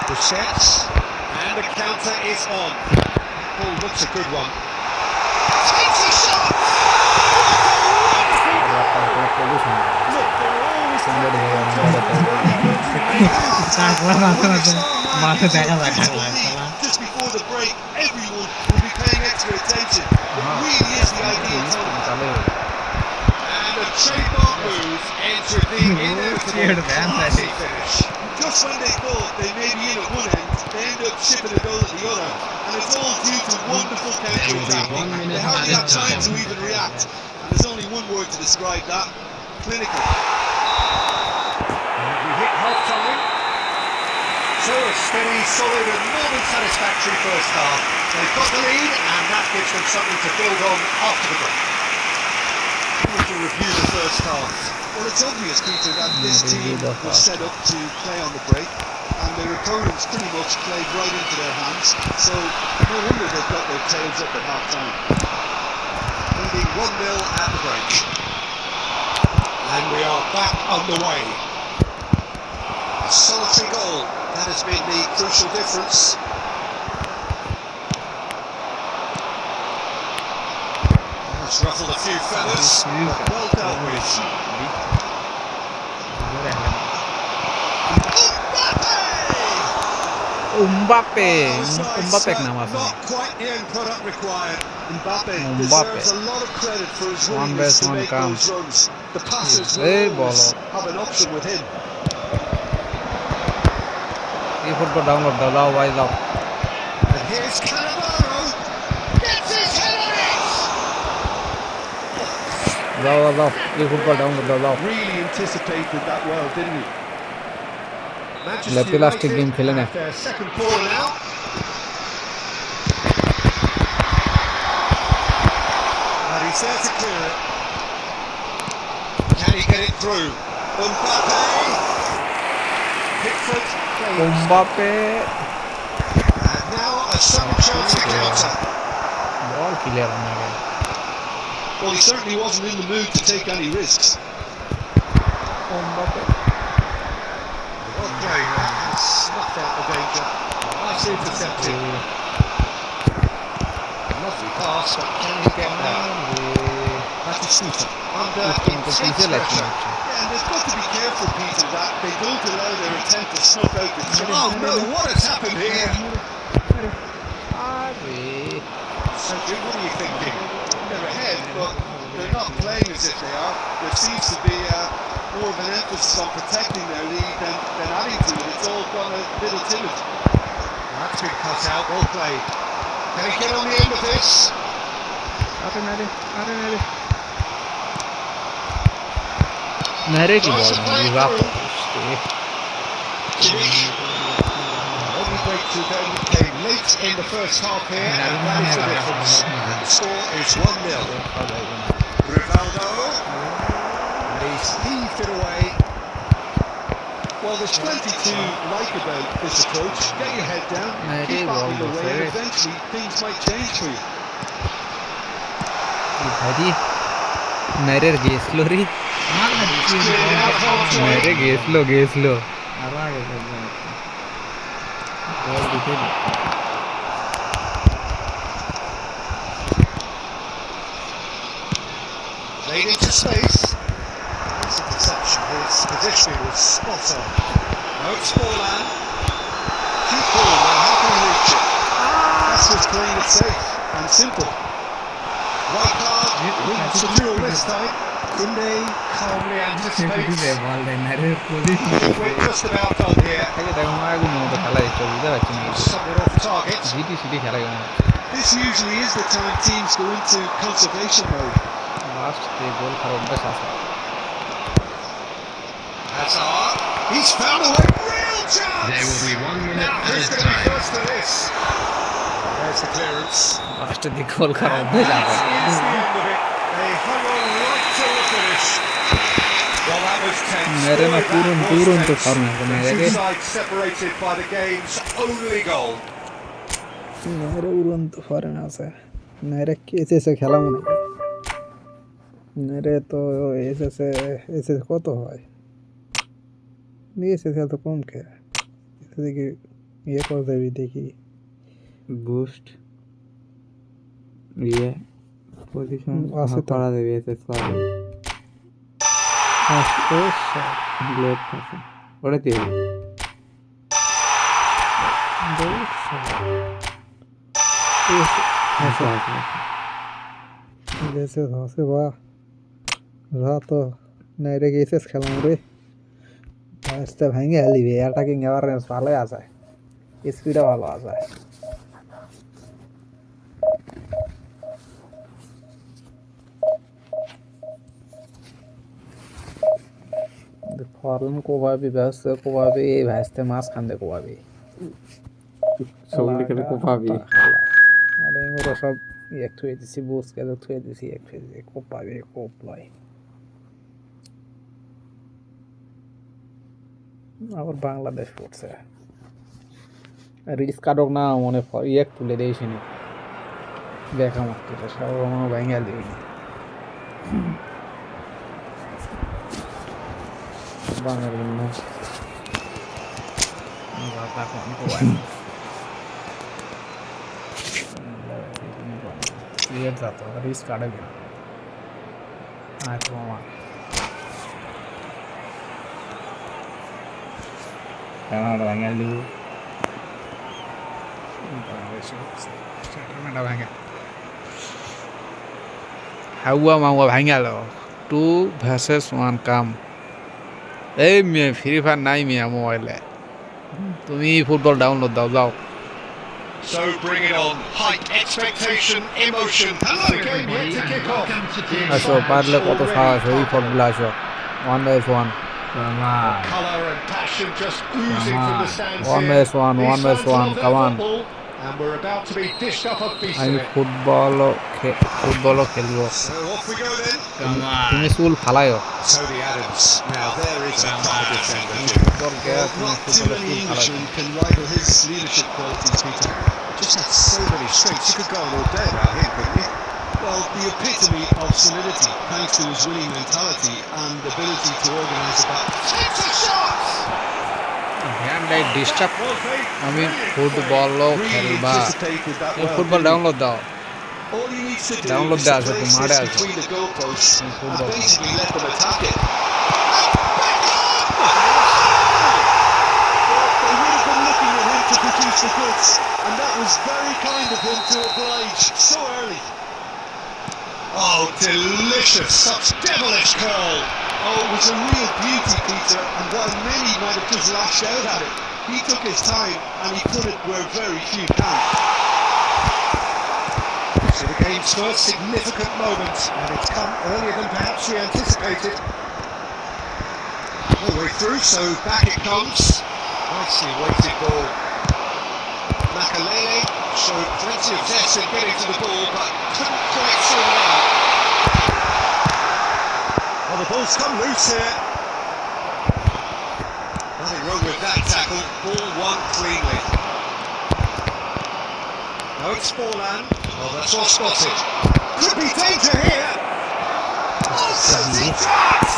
The sets, and the counter is on. Oh, looks a good one. Takes a shot. Just before the break, everyone will be paying extra attention. It really is the ideal time. And a trademark move entered the inevitable classy finish. Just when they thought they may be in at one end, they end up shipping a goal at the other. And it's all due to wonderful counter-attacking. They hardly have time to even react. And there's only one word to describe that: clinical. We hit half-time. So a steady, solid and more than satisfactory first half. They've got the lead and that gives them something to build on after the break. To review the first half. Well, it's obvious, Peter, that this team was set up to play on the break, and their opponents pretty much played right into their hands. So no wonder they've got their tails up at half time. leading 1-0 at the break. And we are back underway. A solitary goal, that has been the crucial difference. It's ruffled a few feathers, but well dealt with. Mbappe Not quite the end product required. Mbappe deserves a lot of credit for his willingness to make those runs. The passers will always have an option with him. eFootball download the love I love. And here's Cannavaro. Gets his head on it! Love eFootball download the love. Really anticipated that well, didn't he? Manchester United game खेले ना. Their second corner now. And he's there to clear it. Can he get it through? Mbappe. Pickford. Mbappe. And now a sudden chance to counter. Ball clear होना है. Well, he certainly wasn't in the mood to take any risks. Mbappe. Well played, has snuffed out the danger. Nice intercepted. Lovely pass, but can he get there? Batistuta under intense pressure. Yeah, and they've got to be careful, Peter, that they don't allow their attempt to snuff out the chance. Oh no, what has happened here? Cedric, what are you thinking? They're ahead, but they're not playing as if they are. There seems to be more of an emphasis on protecting their lead than adding to it. It's all gone a little timid. That's been cut out, well played. Can he get on the end of this? Narrate ball Only breakthrough then came late in the first half here, and that is the difference. And the score is 1-0. Rivaldo. And he's heaved it away. Well, there's plenty to like about this approach. Get your head down, keep battling away, and eventually things might change for you. मेरे guess लो री मेरे guess low Laid into space. That's a deception. His positioning was spot on. No, it's Forlan. Keep ball there. How can he reach it? That's just playing it safe and simple. Right card. Wins the duel this time. Kunde calmly anticipates. We're just about done here. Something off target. This usually is the time teams go into conservation mode. Hazard, he's found a way, real chance! There will be 1 minute Now who's added going to be time. first to this? There's the clearance. Last दी goal खराब नहीं That's जाता the end of it. They hung on right till the finish. Well, that was tense. मेरे में Boy, that was पूरन तो tense. Form है The मेरे two के sides separated by the game's only goal. मेरे पूरन तो फॉर्म है से मेरे कैसे से खेला हूँ नहीं मेरे तो ऐसे को तो है नहीं ऐसे तो कौन क्या ऐसे देखिए ये कौन सा भी देखिए बूस्ट ये पोजीशन आसे पड़ा दे ऐसे स्क्वाड ब्लेड कैसे बड़े तेज जैसे से वाह रहा तो नए केसेस खेलूँ रे इससे भाएंगे हली भी अटैकिंग एवरनेस वाला आ जाए स्पीड वाला आ जाए फॉर्म को भी बस को भी भासते मास खाने को भी सोल्ड के को भी अरे वो सब एक तो ऐसी बूस्ट के तो ऐसी एक फिर को पावे को अप्लाई और बांग्लादेश फुट से रिस्क का डॉग ना होने एक तुले देश नहीं देखा मत तो सब Bengali Bang benar. Enggak takut nih kawan. Lihat satu, risk ada gitu. Ah, itu mama. Jangan ada banyak dulu. Ada banyak. Hawa mau banyak loh. 2 versus 1 kam. মেয়ে ফ্রি ফায়ার নাই মেয়ে মোবাইলে তুমি ফুটবল ডাউনলোড দাও যাও So bring it on. Height, expectation, emotion. Hello, game yet to kick off. আসো পারলে কত সাহস ওই ফুটবল আসো 1v1 Colour and passion just oozing from the stands 1v1 here. 1v1 come on And we're about to be dished up a piece আমি of it. ফুটবলও খেলবো So off we go then. তুমি চুল ফালাইও Tony Adams. Now there is a proper defender. Football K Well, তুমি not too ফুটবলে many চুল ফালাইও Englishmen can rival his leadership qualities, Peter. Just has so many strengths. You could go on all day about him, couldn't you? Well, the epitome of solidity, thanks to his winning mentality and ability to organise a battle. Takes a shot. হ্যান্ডাই disturb আমি ফুটবলও Really খেলবা anticipated that well. Football download দাও All he needs to do Download is the to asset, place mad this asset. between the goalposts and Football. basically let them attack it. They would have been looking at him to produce the goods, and that was very kind of him to oblige so early. Oh, delicious. Such devilish curl. Oh, it was a real beauty, Peter, and while many might have just lashed out at it, he took his time and he put it where very few can. So the game's first significant moment, and it's come earlier than perhaps we anticipated. All the way through, so back it comes. Nicely weighted ball. Makalele showed plenty of zest in getting to the ball, but couldn't quite see it out. Well, the ball's come loose here. Nothing wrong with that tackle. Ball won cleanly. No, it's Sporlan. Oh, that's well spotted. Could be danger here. Oh, City does!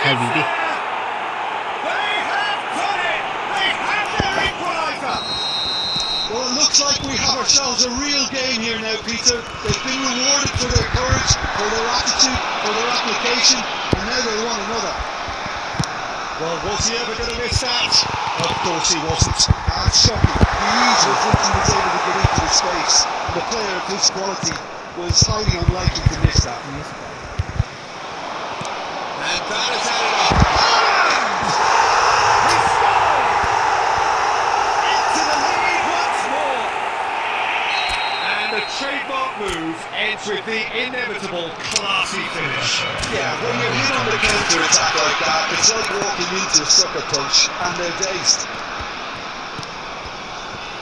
খাবি রে They have done it! They have their equaliser! Well, it looks like we have ourselves a real game here now, Peter. They've been rewarded for their courage, for their attitude, for their application, and now they want another. Well, was he ever going to miss that? Of course he wasn't. That's shocking. The usual thinking he was able to get into the space, and a player of his quality was highly unlikely to miss that. And that has added up. Haaland! He scored! Into the lead once more! And the trademark move ends with the inevitable classy finish. Yeah, when you're hit on the counter-attack like that, it's like walking into a sucker punch, and they're dazed.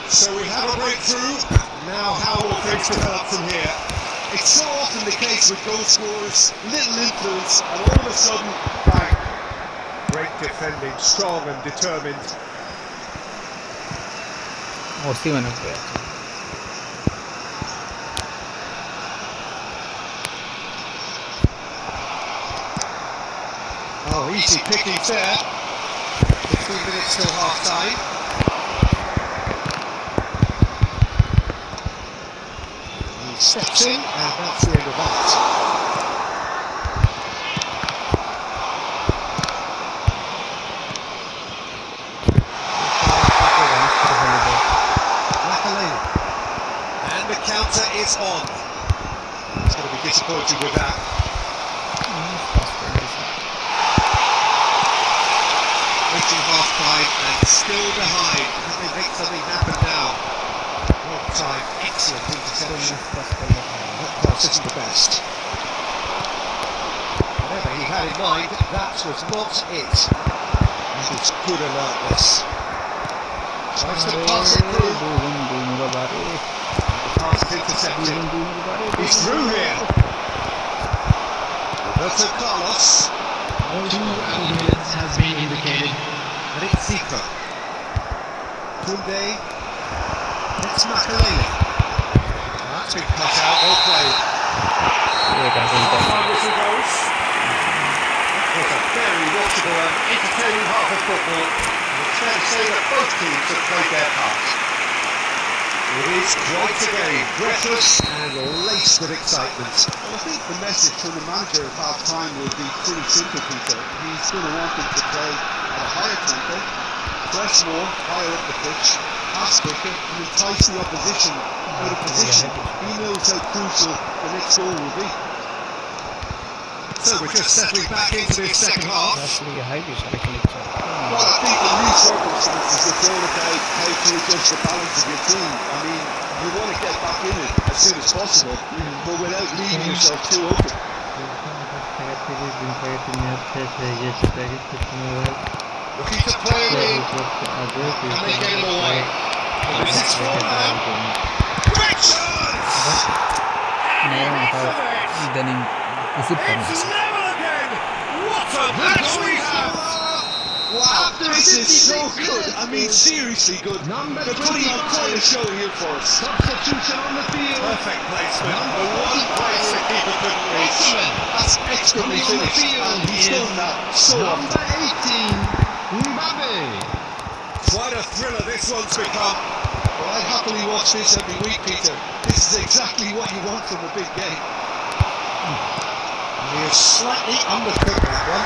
So we have a breakthrough. Now how will things develop from here? It's so often the case with goal scorers, little influence, and all of a sudden, bang. Great defending, strong and determined. OC মানে Oh, easy pickings there. 15 minutes till half time. He steps in, and that's the end of that. Makalele. And the counter is on. He's going to be disappointed with that. Reaching half time and still behind. Can they make something happen now? Long time, excellent interception. That pass isn't the best. Whatever he had in mind, that was not it. That is good alertness. Tries to pass it through. The pass is intercepted. He's through here. Roberto Carlos. 2 minutes has been indicated. And it's Zika. Kunde. It's Makalele. That's been cut out, well played. Half-time whistle goes. It was a very watchable and entertaining half of football. It's fair to say that both teams have played their part. It is quite a game, breathless and laced with excitement. Well, I think the message from the manager at half-time will be pretty simple, Peter. He's going to want them to play at a higher tempo, press more, higher up the pitch, pass quicker, and entice the opposition out of position. He knows how crucial the next goal will be. So we're just settling back into this second half. আসলে high বিশ আর খেলে Well, I think in these circumstances, it's all about how to adjust the balance of your team. I mean, you want to get back in it as soon as possible, but without leaving yourself too open. Looking to play it in. And they get him away. This is Forlan. Great chance! ইদানিং প্রচুর কম It's আছে level again! What a match we have! Wow, this is so good. I mean, seriously good. They're putting on quite a show here for us. Substitution on the field. Perfect placement. The one place the keeper couldn't reach. That's expertly finished, and he's done that so Number often. 18, Mbappe. Quite a thriller this one's become. Well, I'd happily watch this every week, Peter. This is exactly what you want from a big game. He is slightly undercooked that one.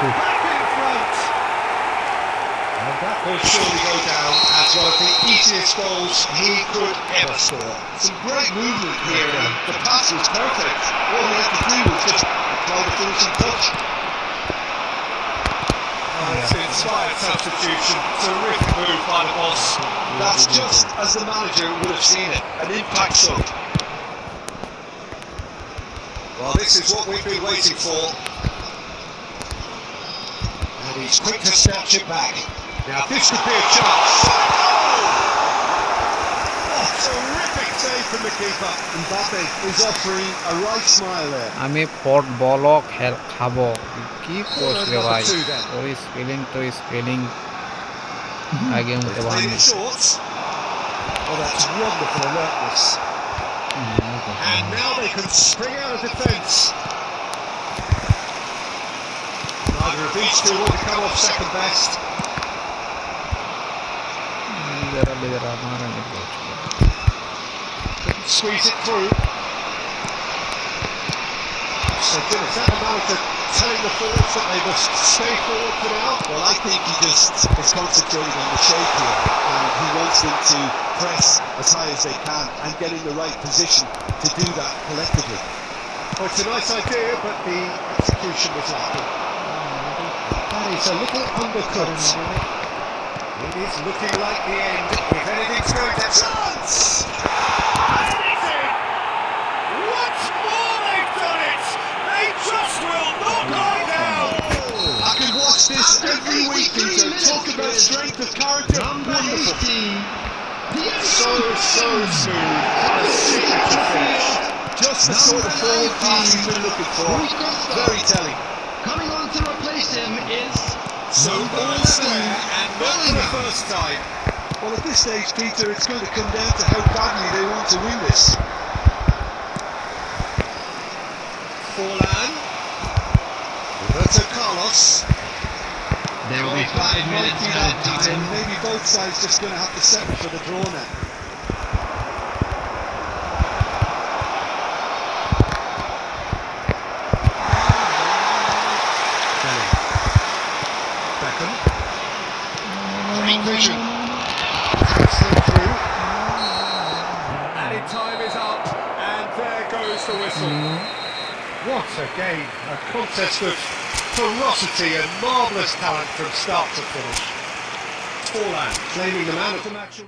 Back in front. And that will surely go down as one of the easiest goals he could ever score. Some great movement here, and the pass was perfect. All he had to do was just apply the finishing touch. Oh, it's an inspired substitution. Terrific move by the boss. That's just as the manager would have seen it, an impact sub. Well, this is what we've been waiting for. And he's quick to snatch it back. Now this could be a chance. Oh, terrific save from the keeper. Mbappe is offering a right smile there. আমি ফুটবলও খাবো কি করছে Number ভাই 2 then. ওই spelling আগে মতো Played বানানো it short. Oh, that's wonderful alertness. And now they can spring out of defence. Neither of these two want to come off second best. Couldn't squeeze it through. So is that the manager telling the forwards that they must stay forward for now? Well, I think he just is concentrating on the shape here, and he wants them to press as high as they can and get in the right position to do that collectively. Well, it's a nice idea, but the execution was lacking. That is a little undercooked. It is looking like the end. If anything's going to chance! And it's in! Once more they've done it! They just will not lie down! I could watch this every week, Peter. Talk about strength of character. Number Wonderful. 18, So smooth. What a signature finish. Just the sort of forward pass he's been looking for. Very telling. coming on to replace him is So all square and not for the first time. Well, at this stage, Peter, it's going to come down to how badly they want to win this. Forlan. Roberto Carlos. There will be 5 minutes Might be added that, Peter. time. Maybe both sides just going to have to settle for the draw now. Beckham. Great vision. Slip through. Added time is up, and there goes the whistle. What a game! A contest of ferocity and marvellous talent from start to finish. Forlan claiming the man of the match.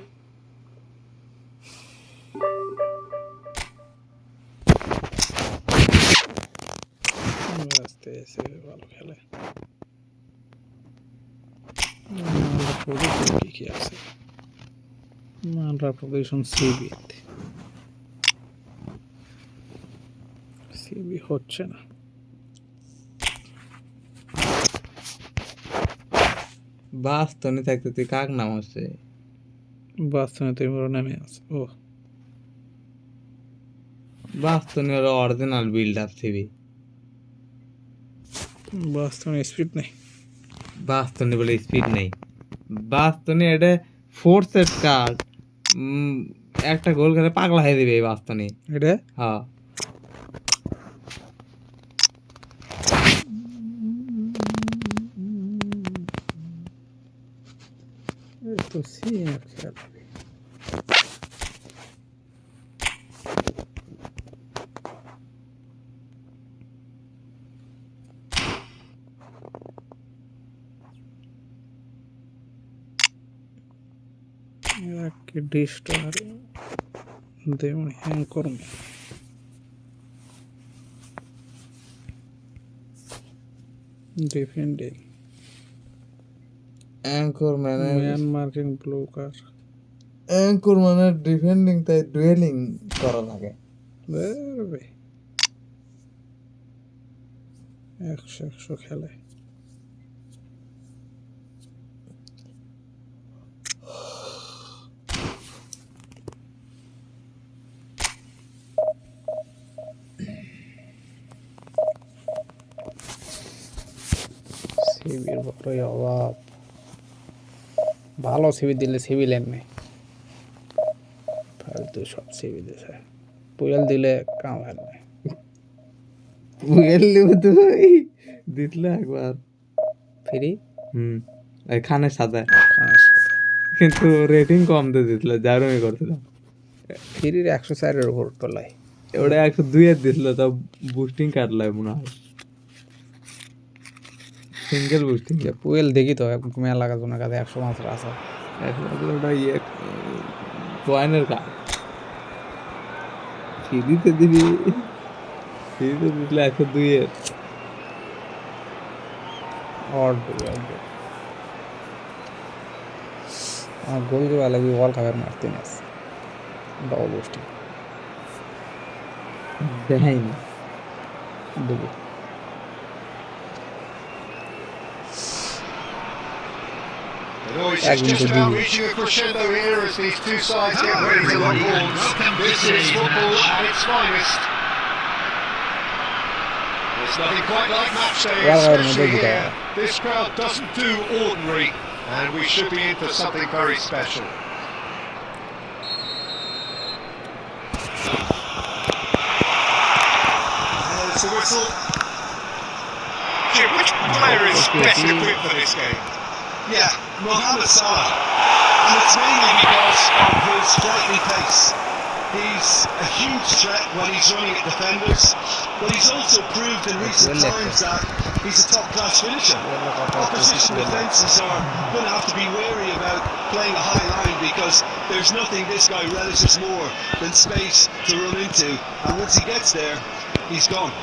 আস্তে এসে ভালো খেলে কি আছে আমরা প্রদর্শন CB হচ্ছে না বাস তো নি থাকতে তুই কাক নাম হচ্ছে বাস্তবে তুমি বড় নামে আছে ও বাস্তবে হলো অরিজিনাল বিল্ড আপ সিবি বাস্তবে স্পিড নেই বাস্তবে বলে স্পিড নেই বাস্তবে এটা ফোর্সের কার্ড একটা গোল খেলে পাগলা হয়ে দিবে এই বাস্তবে এটা হ্যাঁ তো সিএফ খেলা que distor de un anchor defending anchor man marking blue car anchor মানে ডিফেন্ডিং তাই ডুয়েলিং করা লাগে বেরবে 100 খেলে সিভির বড়ই অভাব ভালো সিভি দিলে সিভি লেন নেই ফালতু সব সিভি দিছে পুয়েল দিলে কাম হয় না পুয়েল তো দিতল একবার ফ্রি এই খানের সাথে খানের সাথে কিন্তু রেটিং কম দিয়ে দিতল জারুমি করছিল ফ্রির 104 এর উপর তোলাই ওটা 102 এর দিছিল তো বুস্টিং কাটলাই মনে হয় সিঙ্গেল বুস্টিং পুয়েল দেখি তো মেলা লাগা জনের কাছে 100 মাত্র আছে ওটা ইয়ে কয়েনের কার্ড ফ্রিতে দিবি ফ্রিতে দিলে 102 এর और गोल जो वाला भी वॉल कवर मारते हैं डबल बोस्टिंग behind डुबो It's just about reaching a crescendo here as these two sides get ready to lock horns. This is football at its finest. There's nothing quite like match day, especially here. This crowd doesn't do ordinary, and we should be in for something very special. There's the whistle. Jim, which player is best equipped for this game? Yeah, Mohamed Salah. And it's mainly because of his frightening pace. He's a huge threat when he's running at defenders, but he's also proved in recent times that he's a top-class finisher. Opposition defences are going to have to be wary about playing a high line because there's nothing this guy relishes more than space to run into, and once he gets there, he's gone.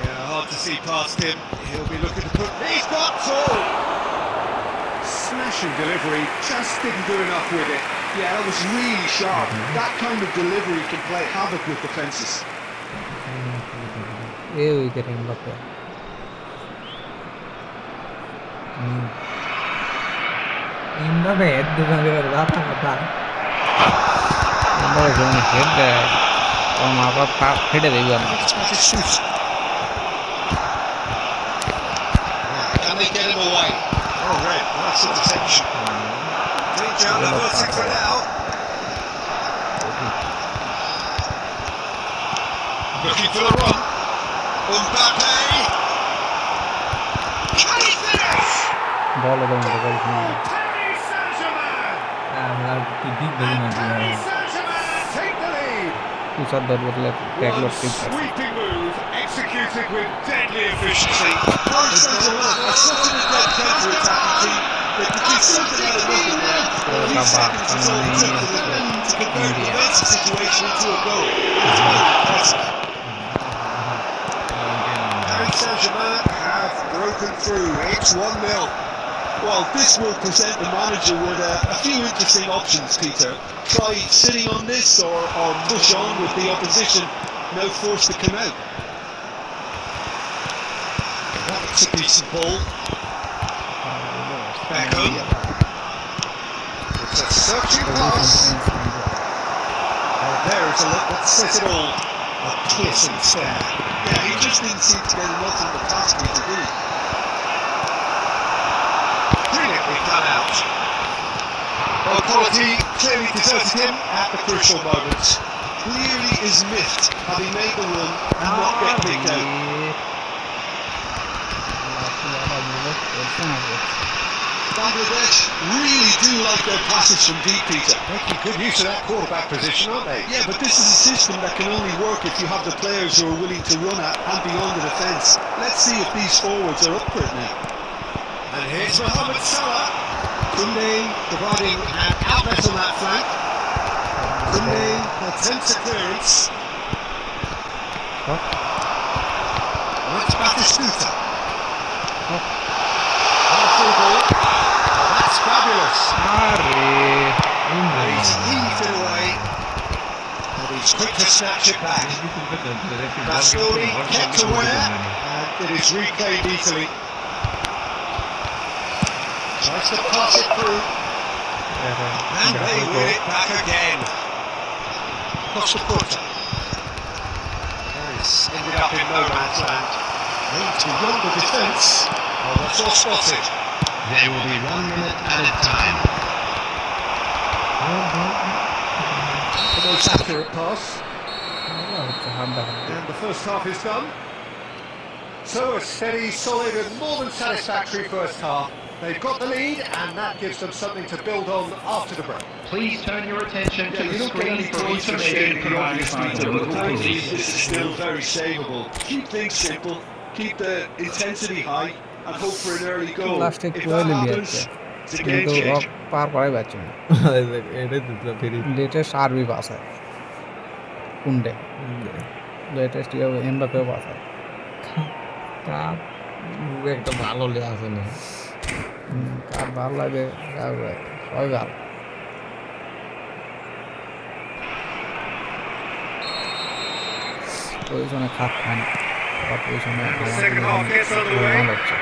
Yeah, hard to see past him. He'll be looking to put... He's got two! Smashing delivery, just didn't do enough with it. Yeah, that was really sharp. That kind of delivery can play havoc with defences. ये wicket है बाप रे इंदा head दुकान के बात करता बड़ा जोन हेड है और मारा पाप हेड है यार Can they get him away? Oh, Red, that's some detention. Danger, reversing for now. Looking for the run. Mbappe. Can he finish? Ball है तो गोल नहीं Paris Saint-Germain. আমরা কি দিক দেই না Paris Saint-Germain take the lead. दूसरा दर बदले टैकल One और tip sweeping move executed with deadly efficiency. Paris Saint-Germain are such a great counter-attacking team. They could do something out of nothing there. A few seconds is all it took for them to convert a defensive situation into a goal. It's really impressive. Paris Saint-Germain have broken through. It's 1-0. Well, this will present the manager with a few interesting options, Peter. Try sitting on this or push on with the opposition. No force to come out. That's a decent ball. Beckham. The It's a searching pass. There's a look that says it all. A piercing stare. Yeah, he just didn't seem to get enough in the pass to do. Brilliantly cut out. Well, quality clearly deserted him at the crucial moment. Clearly is miffed having made the run and not get picked out. Bangladesh really do like their passes from deep, Peter. Making good use of that quarterback position, aren't they? Yeah, but this is a system that can only work if you have the players who are willing to run at and beyond the defence. Let's see if these forwards are up for it now. And here's Mohamed Salah. Qoo Neo providing an outlet on that flank. Qoo Neo attempts a clearance. That's Batistuta. Wonderful ball. Oh, that's fabulous. And he's heaved it away. And he's quick to snatch it back. Bastoni kept aware. And it is reclaimed easily. Tries to pass it through. And they win it back again. Costa Porta. It's ended up in no man's land. Into yonder defence. Oh, that's all spotted. They will be 1 minute at a time. For those accurate pass. And the first half is done. So a steady, solid and more than satisfactory first half. They've got the lead and that gives them something to build on after the break. Please turn your attention to the You don't get screen any for points from information staying obvious, Peter, but the point regarding is this is still very savable. Keep things simple, keep the intensity high, and hope for an early goal. Plastic If foil that in the happens, it's a game কিন্তু changer. পার করাই পারছি না latest আরবি pass হয় কোনটে latest এমবাপেও pass হয় কার একটা ভালো লে আছে না কার ভালো লাগে সবাই ভালো পজিশনে খাপ খায় না পজিশনে ভালো হচ্ছে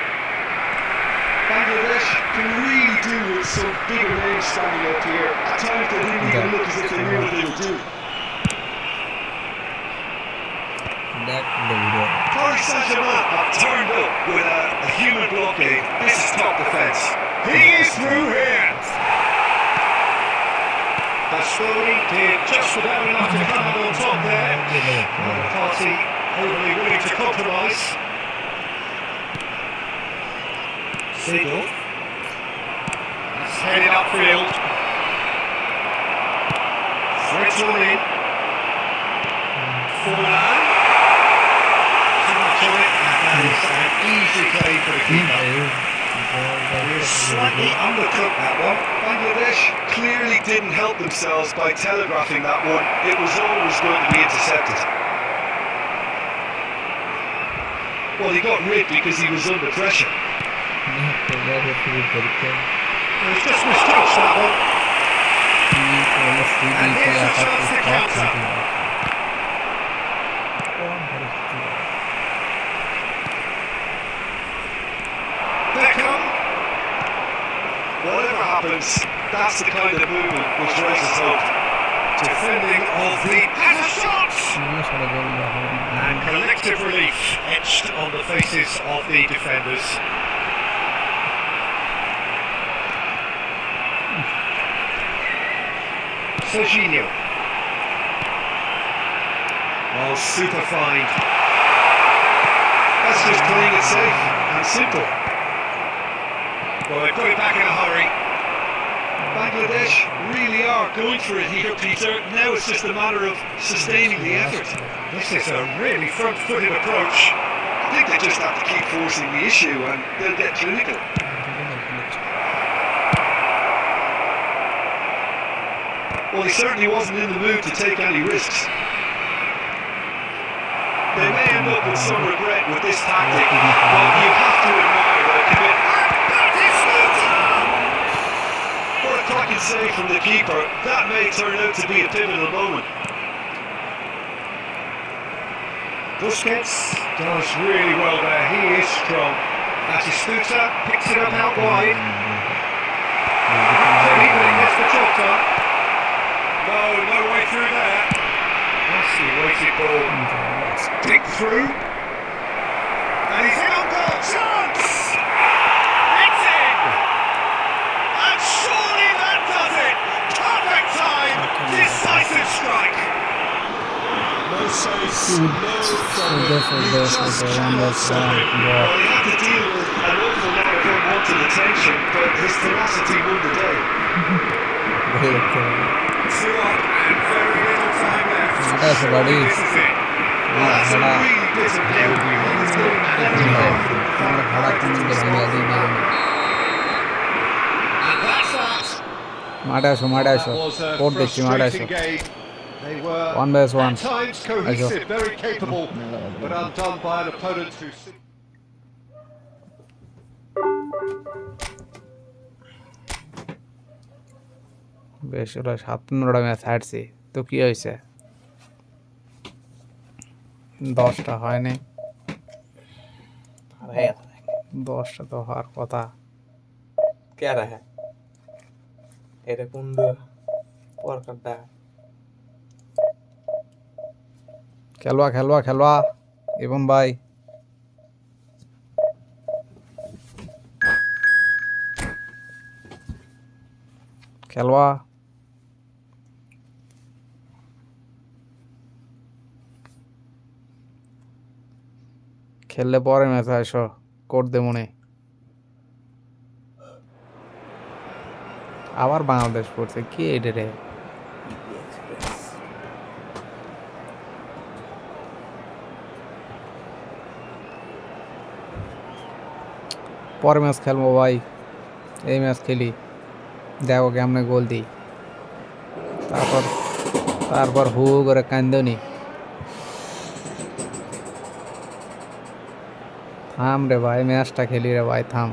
Bangladesh can really do with some bigger names standing up here. At times they didn't even look as if they knew what they were doing. দেখ video Paris Saint-Germain have turned up with a human blockade. This is top defence. He is through here. Bastoni did just about enough to come out on top there. Another party overly willing to compromise. Siegel. That's headed upfield. Threads one in. Forlan. Too much on it. And that is an easy play for the keeper. He is slightly undercooked that one. Bangladesh clearly didn't help themselves by telegraphing that one. It was always going to be intercepted. Well, he got rid because he was under pressure. He's just misjudged that one. And here's a chance to counter. Beckham. Whatever happens, that's the kind of movement which raises hope. Defending of the and a shot! And collective relief etched on the faces of the defenders. Qoo Neo. Oh, super find. That's just playing it safe and simple. Well, they put it back in a hurry. Bangladesh really are going for it here, Peter. Now it's just a matter of sustaining the effort. This is a really front-footed approach. I think they just have to keep forcing the issue and they'll get clinical. Well, he certainly wasn't in the mood to take any risks. They may end up with some regret with this tactic, but you have to admire their commitment. What a cracking save from the keeper. That may turn out to be a pivotal moment. Busquets does really well there. He is strong. Batistuta picks it up out wide. He gets the job Well done. No way through there. Nicely weighted ball. Dig through. And he's in on goal. Chance! It's in! And surely that does it! Perfect time! Decisive strike! No saves, no problem. You just cannot stop him. Well, he had to deal with an awful lot of unwanted attention, but his tenacity won the day. 2 up and very little time left. That's buddy. This is it. That's a really bitter game. He's going And that's that. Madasho, That was a Court frustrating game. They were 1-1. at times cohesive, very capable, but undone by an opponent who... বেশ ওরা 57টা match হারছি তো কি হয়েছে 10টা হয়নি 10টা তো হওয়ার কথা क्या रहा এটা কোন পরকাটা খেলোয়া এবং ভাই খেলোয়া খেললে পরে ম্যাচ আসো কোড দে মনে আবার বাংলাদেশ পড়ছে কি এটা রে পরে ম্যাচ খেলবো ভাই এই ম্যাচ খেলি দেখো কেমনে গোল দিই তারপর হু করে কান্দনি থাম রে ভাই ম্যাচটা খেলি রে ভাই থাম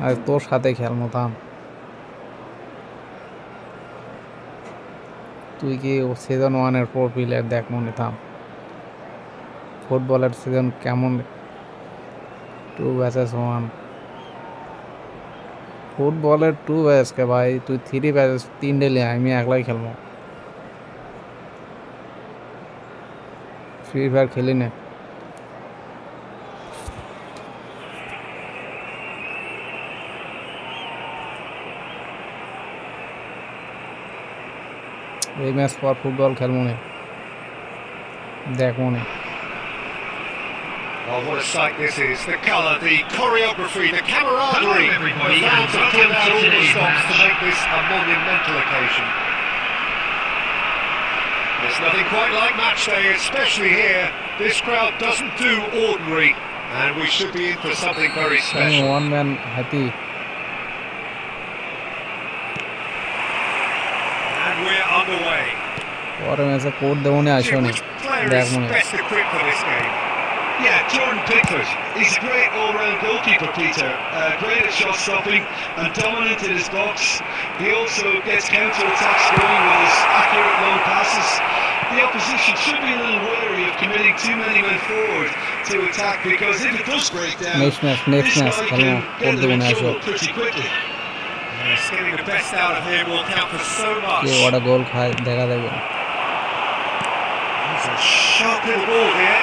আর তোর সাথে খেলবো থাম তুই কি সিজন 1-এর প্রো প্লেয়ার দেখ মনে থাম ফুটবলের সিজন কেমন 2 vs 1 ফুটবলের 2 vs কে ভাই তুই 3 vs 3 ডেলে আমি একলাই খেলবো ফ্রি ফায়ার খেলি না এই ম্যাচ পর ফুটবল খেলবো না দেখবো না Oh, what a sight this is. The colour, the choreography, the camaraderie. Hello, everybody, The fans and have pulled out all the welcome to stops to today's make this a monumental occasion. There's nothing quite like match day, especially here. This crowd doesn't do ordinary, and we should be in for something very special. one man happy And we're underway. পরে ম্যাচে code দেবো না আসো না Which player দেখবো is না best equipped for this game? Yeah, Jordan Pickford. He's a great all-round goalkeeper, Peter. Great at shot stopping and dominant in his box. He also gets counter-attacks going with his accurate long passes. The opposition should be a little wary of committing too many men forward to attack because if it does break down, next match this guy খেলবো can code get দেবো them না in আসো trouble pretty quickly. Yes, getting the best out of him will count for so much. কে ওটা গোল খায় দেখা দেবে It's a sharp little ball here.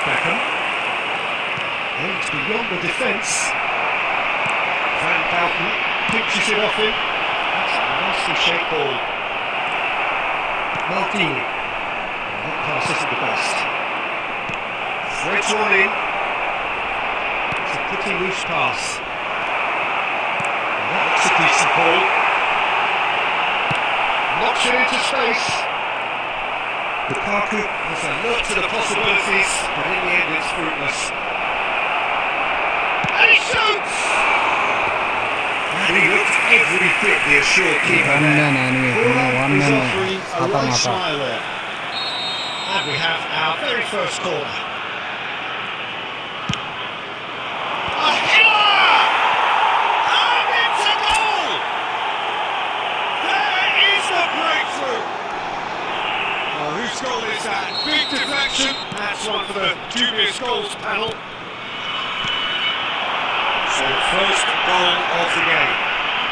Beckham. It's beyond the defence. Van Bouten pinches it off him. That's a nicely shaped ball. Maldini. That pass isn't the best. Threads one in. It's a pretty loose pass. That looks a decent ball. Knocks it into space. Lukaku has alert to the possibilities, but in the end it's fruitless. And he shoots! And he looked every bit the assured keeper one there. man enemy one He's man offering a মাথা right মাথা smile there. And we have our very first corner. A killer! And it's a goal! There is the breakthrough! Oh, whose goal is that? Big deflection. That's one for the dubious goals panel. for the first goal of the game.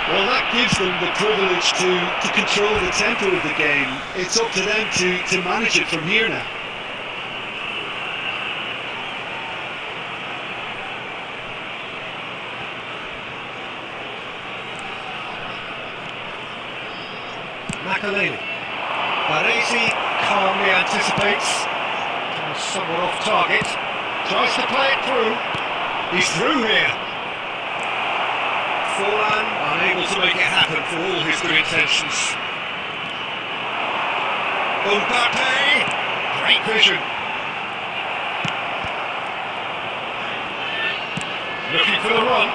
Well, that gives them the privilege to control the tempo of the game. It's up to them to manage it from here now. Makaleli. Baresi calmly anticipates. Somewhat off target. Tries to play it through. He's through here. Forlan unable to make it happen for all his good intentions. Mbappe. Great vision. Looking for the run.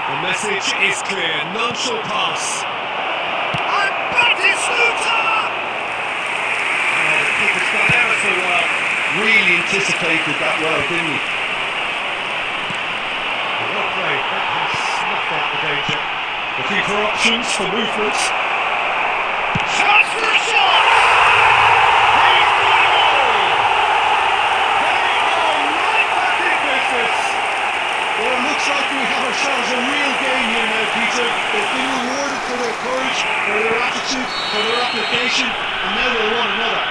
The message is clear. None shall pass. And Batistuta! The keeper's done ever so well. Really anticipated that well, didn't he? Well played. That has snuffed out the danger. Looking for options for movement. Chance for a shot! He's got it all! They are right back in business. Well, it looks like we have ourselves a real game here now, Peter. They've been rewarded for their courage, for their attitude, for their application, and now they want another.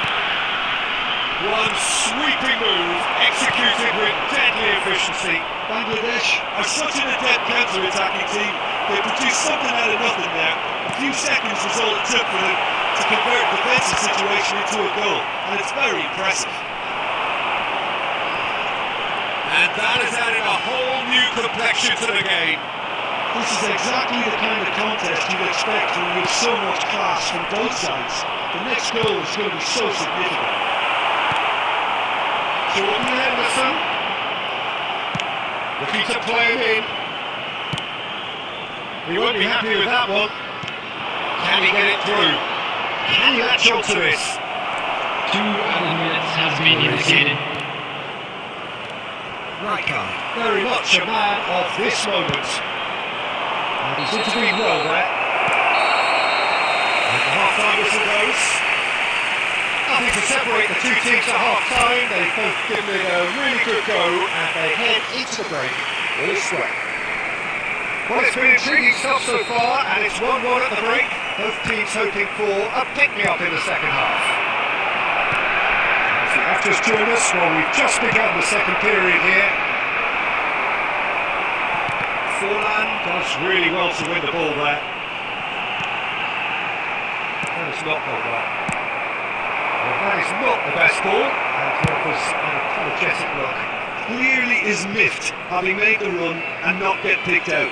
One sweeping move, executed with deadly efficiency. Bangladesh are such an adept counter-attacking team. They produced something out of nothing there. A few seconds was all it took for them to convert a defensive situation into a goal, and it's very impressive. And that has added a whole new complexion to the game. This is exactly the kind of contest you'd expect when you have so much class from both sides. The next goal is going to be so significant. Jordan Henderson looking to play him in. He won't be happy with that one. Can he get it through? Can he latch on to this? 2 added minutes has been indicated. Rijkaard, very much a man of this moment. And he seems to be well there. And the half-time whistle goes. Nothing to separate the two teams at half-time. They've both given it a really good go, and they head into the break all square. Well, it's been intriguing stuff so far, and it's 1-1 at the break. Both teams hoping for a pick-me-up in the second half. If you have just joined us, well, we've just begun the second period here. Forlan does really well to win the ball there. That is not gone well. Well, that is not the best ball, and he offers an apologetic look. Clearly is miffed, having made the run and not get picked out.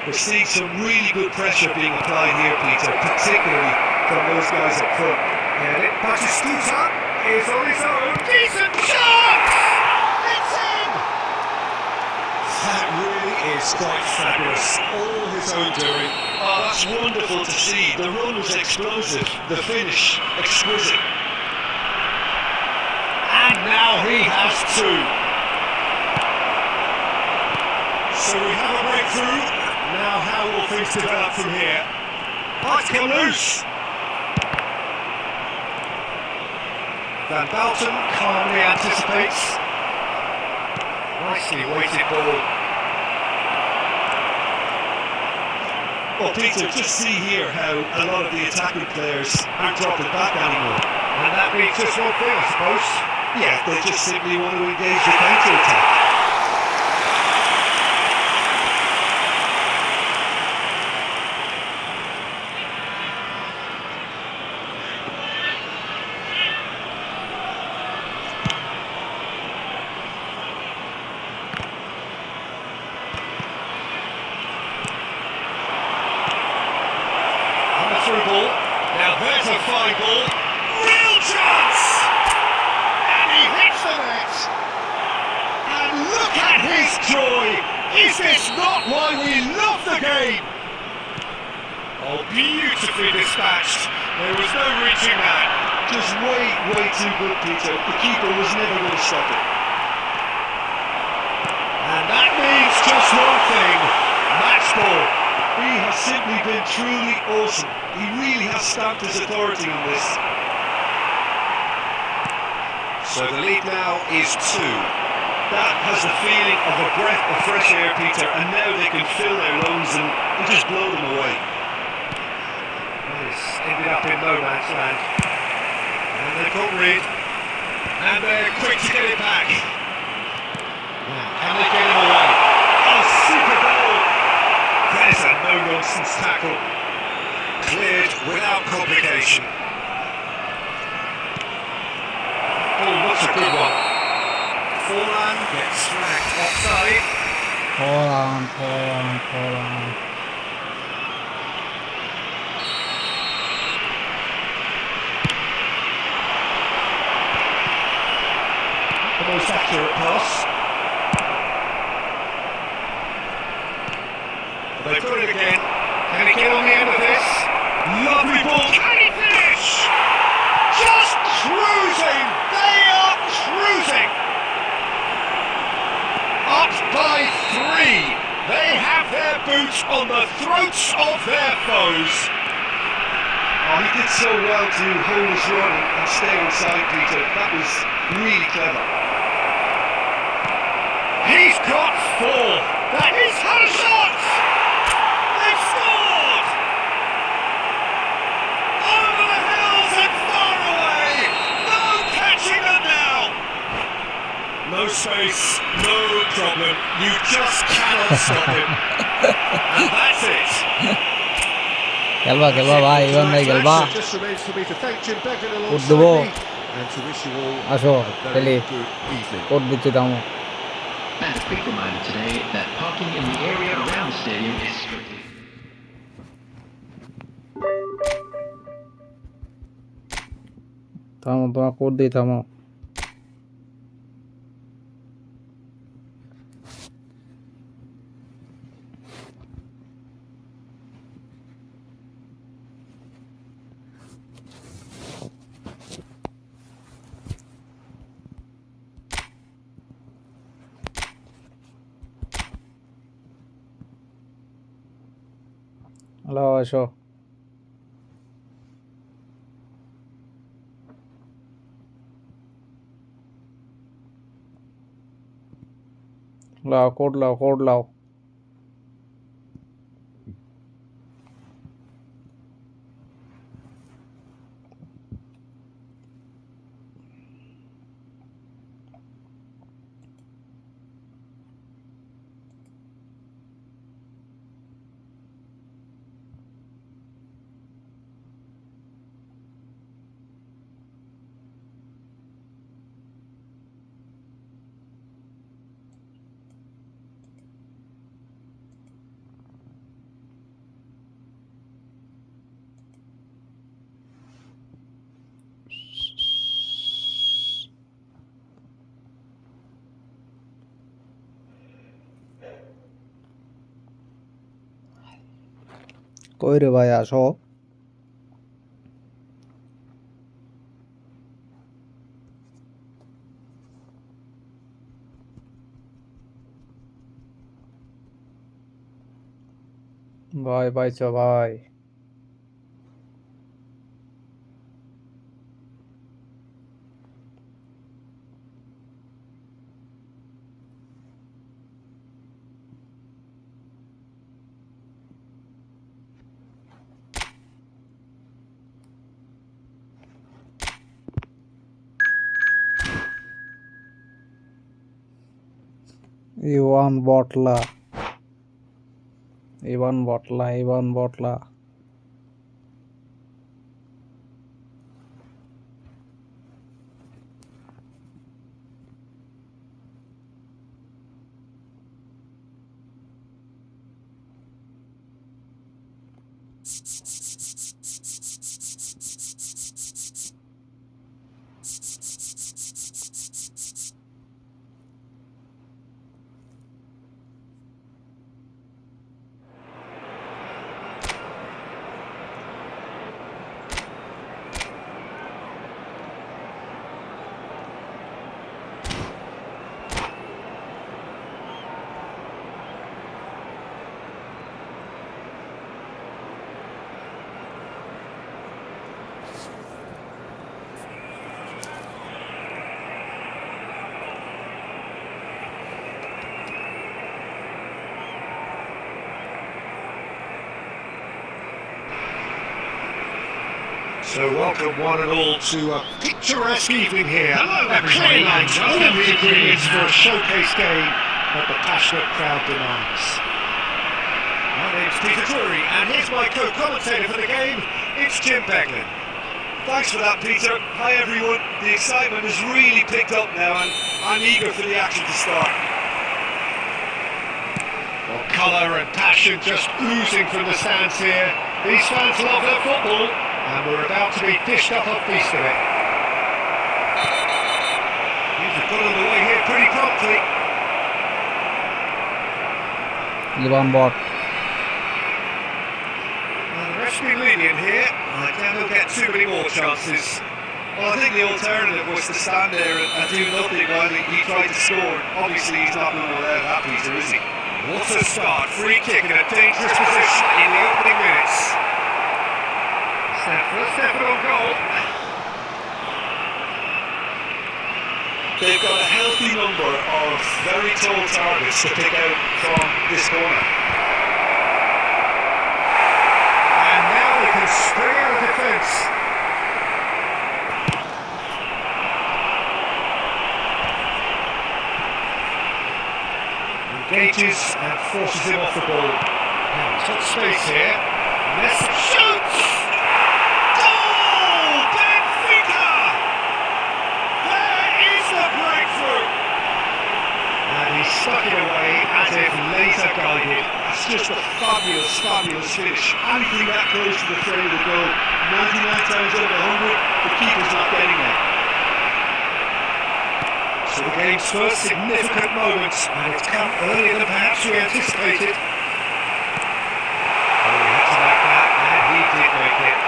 We're seeing some really good pressure being applied here, Peter, particularly from those guys up front. And Batistuta is on his own. Decent shot! It's in! That really is quite fabulous. All his own doing. Oh, that's wonderful to see. The run was explosive, the finish exquisite. And now he has two. So we have a breakthrough. Now how will things develop from here? Might come loose. Van Belton calmly anticipates. Nicely weighted ball. Well, Peter, just see here how a lot of the attacking players aren't dropping back anymore. And that means just one thing, I suppose. Yeah, they just simply want to engage the counter-attack. Through ball. Now there's a fine ball. Real chance! And he hits the net. And look at his joy. Is this not why we love the game? Oh, beautifully dispatched. There was no reaching that. Just way too good, Peter. The keeper was never going to stop it. And that means just one thing. Match ball. He has simply been truly awesome. He really has stamped his authority on this. So the lead now is 2. That has the feeling of a breath of fresh air, Peter, and now they can fill their lungs and just blow them away. It's ended up in no man's land. And they can't read. And they're quick to get it back. Can they get him away? Oh, super goal! There's a no-nonsense tackle. Cleared without complication. Oh, that's a good one. Forlan gets flagged offside. Hold on. The most accurate pass. They've got it again. Can he get on the end of this? Lovely ball. Can he finish? Just cruising. They are cruising. Up by 3. They have their boots on the throats of their foes. Oh, he did so well to hold his run and stay onside, Peter. That was really clever. He's got 4. That is had a shot. They've scored. Over the hills and far away. No catching them now. No space, no problem. You just cannot stop him. And that's it. Gelba bhai, Ivan bhai gelba. Just remains for me to thank Jim Beglin Udbo. alongside me and to wish you all Asho, a very Teli. good evening. Code dichitamu. And a quick reminder today that parking in the area around the stadium is strictly. Tama code ditamo. Hello, Asho. Code lao. Koi re bhai Asho. Bye cho bye. Ivan Botla. So welcome one and all to a picturesque evening here. A clear night, all of the ingredients for a showcase game that the passionate crowd demands. My name's Peter Drury, and here's my co-commentator for the game, it's Jim Beglin. Thanks for that, Peter. Hi everyone. The excitement has really picked up now and I'm eager for the action to start. Well, colour and passion just oozing from the stands here. These fans love their football, and we're about to be dished up a feast of it. These have got underway here pretty promptly. Liban bot. Well, the ref's been lenient here. I doubt he'll get too many more chances. Well, I think the alternative was to stand there and do nothing while he tried to score. Obviously he's not going to allow that, Peter, is he? What a start. Free kick in a dangerous position in the opening minutes. First effort on goal. They've got a healthy number of very tall targets to pick out from this corner. And now they can spring out of defence. Engages and forces him off the ball. Now he's got space here. Messi shoots! Goal! Benfica! There is the breakthrough! And he stuck it away as if laser guided. That's just a fabulous, fabulous finish. Anything that close to the frame of the goal, 99 times out of 100, the keeper's not getting there. So the game's first significant moment, and it's come earlier than perhaps we anticipated. Oh, he had to make that, and he did make it.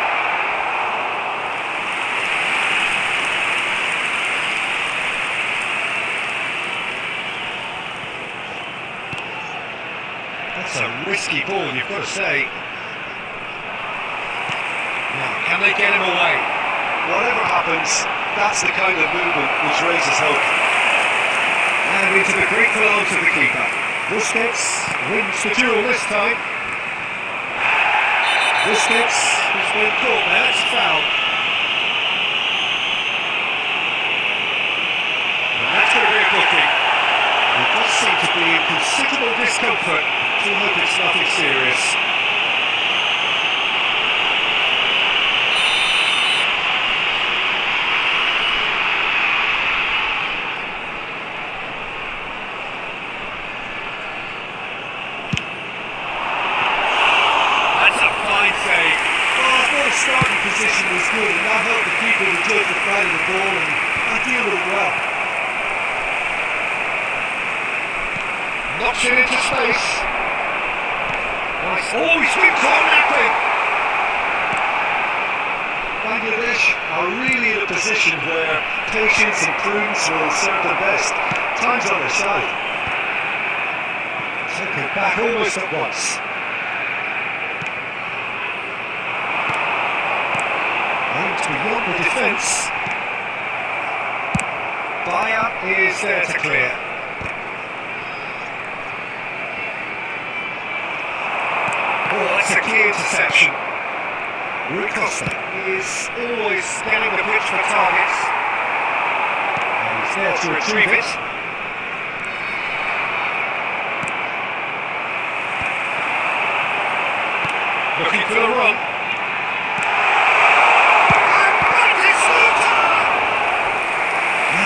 That's a risky ball, you've got to say. Now, can they get him away? Whatever happens, that's the kind of movement which raises hope. And into the grateful arms of the keeper. Busquets wins the duel this time. Busquets has been caught there, it's a foul. And that's going to be a booking. He does seem to be in considerable discomfort. I hope it's nothing serious. Starting position was good and that helped the keeper to judge the flight of the ball and deal with it well. Knocks it into space. Nice. Oh, he's been caught napping. Bangladesh are really in a position where patience and prudence will serve them best. Time's on their side. Take it back almost at once. Beyond the defence. Bayer is there to clear. Oh, that's a key interception. Rui Costa is always scanning the pitch for targets. And he's there to retrieve it. Looking for the run.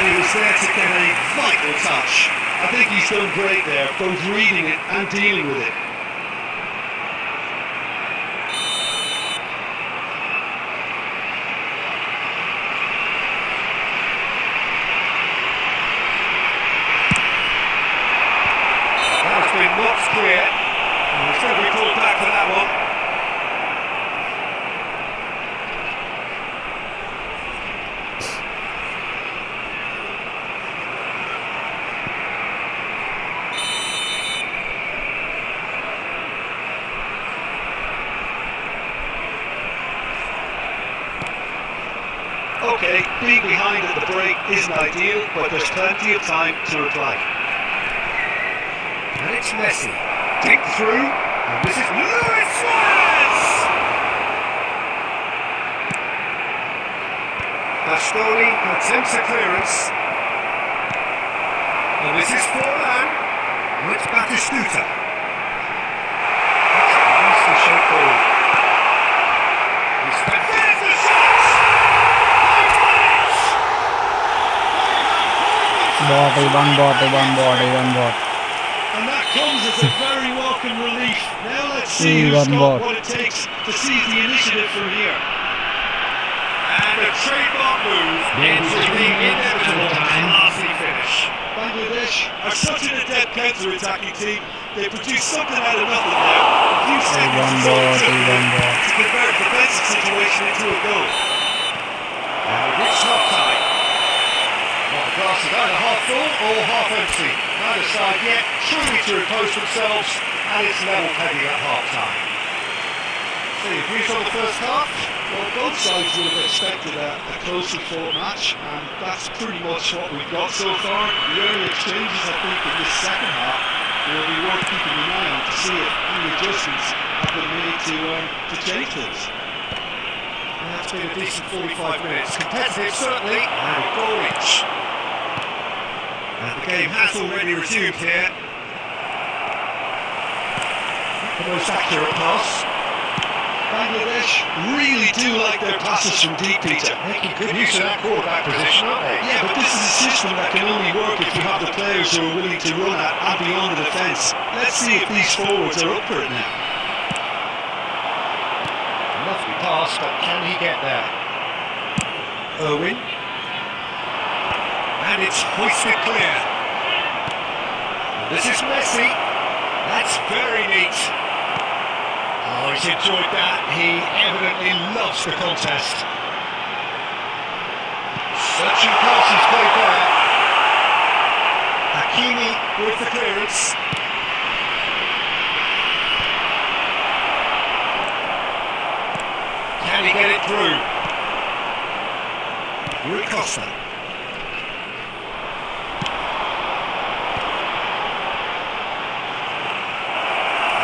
He was there to get a vital touch. I think he's done great there, both reading it and dealing with it. That has been knocked clear. And he's going to be pulled back for that one. Okay, being behind at the break isn't ideal, but there's plenty of time to reply. And it's Messi. Dig through, and this is Luis Suarez! Bastoni attempts a clearance. And this is Forlan. And it's Batistuta. That's a nicely shaped ball. He's there's the shot! Body, one body, one body, one body. And that comes as a very welcome relief. Now let's see who's got what it takes to seize the initiative from here. And a trademark move into the inevitable classy finish. Bangladesh are such an adept counter-attacking team. They produce something out of nothing now. A few seconds is all it took to convert a defensive situation into a goal. And we reach half-time. Well, the glass is either half full or half empty. Neither side yet truly to repose themselves, and it's level pegging at half-time. So your views on the first half? Well, both sides would have expected a closely fought match, and that's pretty much what we've got so far. The early exchanges, I think, in this second half will be worth keeping an eye on to see if any adjustments have been made to change things. And that's been a decent 45 minutes. Competitive, certainly, and a goal each. And the game has already resumed here. The most accurate pass. Bangladesh really do like their passes from deep, Peter. Making good use of that quarterback position, aren't they? Yeah, but this is a system that can only work if you have the players who are willing to run at and beyond the defence. Let's see if these forwards are up for it now. Lovely pass, but can he get there? Owen. And it's hoisted clear. This is Messi. That's very neat. Oh, he's enjoyed that. He evidently loves the contest. Searching passes played there. Hakimi with the clearance. Can he get it through? Rui Costa.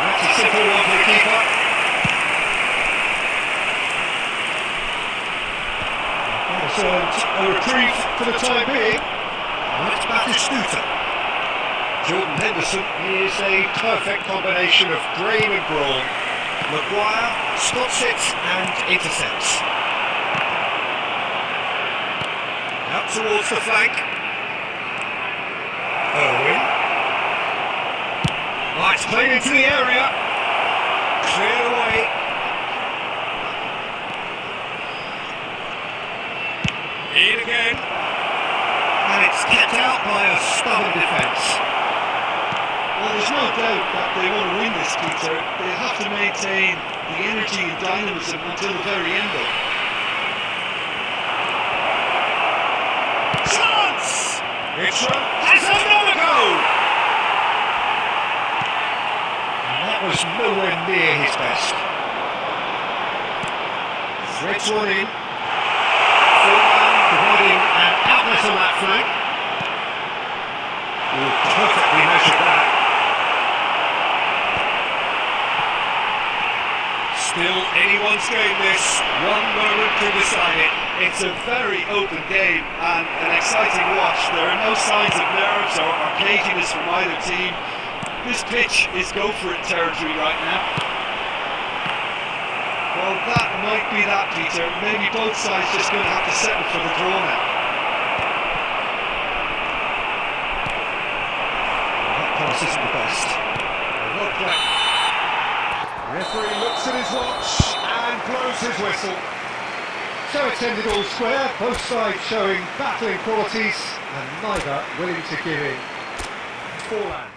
That's a simple one for the keeper. A reprieve for the time being. That's Batistuta. Jordan Henderson is a perfect combination of brain and brawn. Maguire spots it and intercepts. Out towards the flank. Owen. Oh, it's played into the area. Cleared away. In again. And it's kept out by a stubborn defence. Well, there's no doubt that they want to win this, Peter. They have to maintain the energy and dynamism until the very end, though. Chance! Mitchell has another goal! And that was nowhere near his best. Threads one in. Providing an outlet on that flank. Perfectly measured that. Still anyone's game this. One moment can decide it. It's a very open game and an exciting watch. There are no signs of nerves or caginess from either team. This pitch is go for it territory right now. Well, that might be that, Peter. Maybe both sides just going to have to settle for the draw now. That pass isn't the best. Well played. Referee looks at his watch and blows his whistle. So it's ended all square, both sides showing battling qualities and neither willing to give in. Forlan.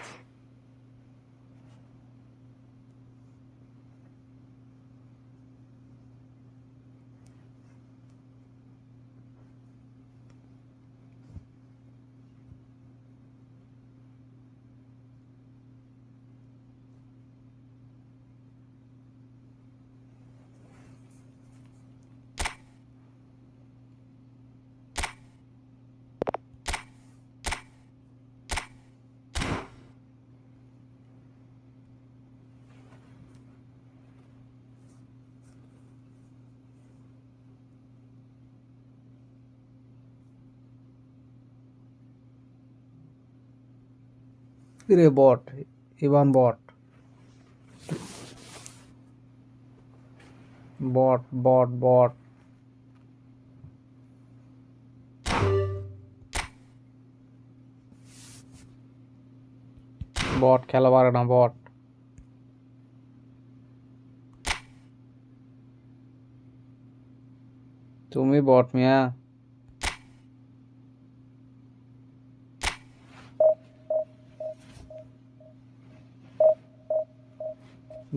Ire bot. Ivan bot. Bot. Bot খেলা পারে না bot. তুমি bot মিয়া.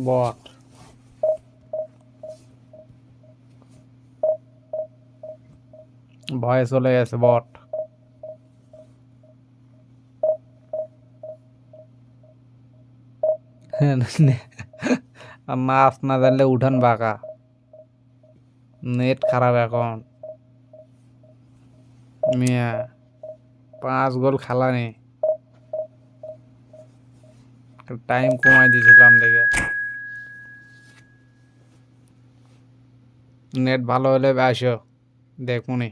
Bot. ভয়ে চলে গেছে bot. আর নাচ না জানলে উঠান বাঁকা নেট খারাপ এখন মিয়া 5 গোল খেলা নেই টাইম কমাই দিয়েছিলাম দেখে নেট ভালো হলে আসো দেখুনি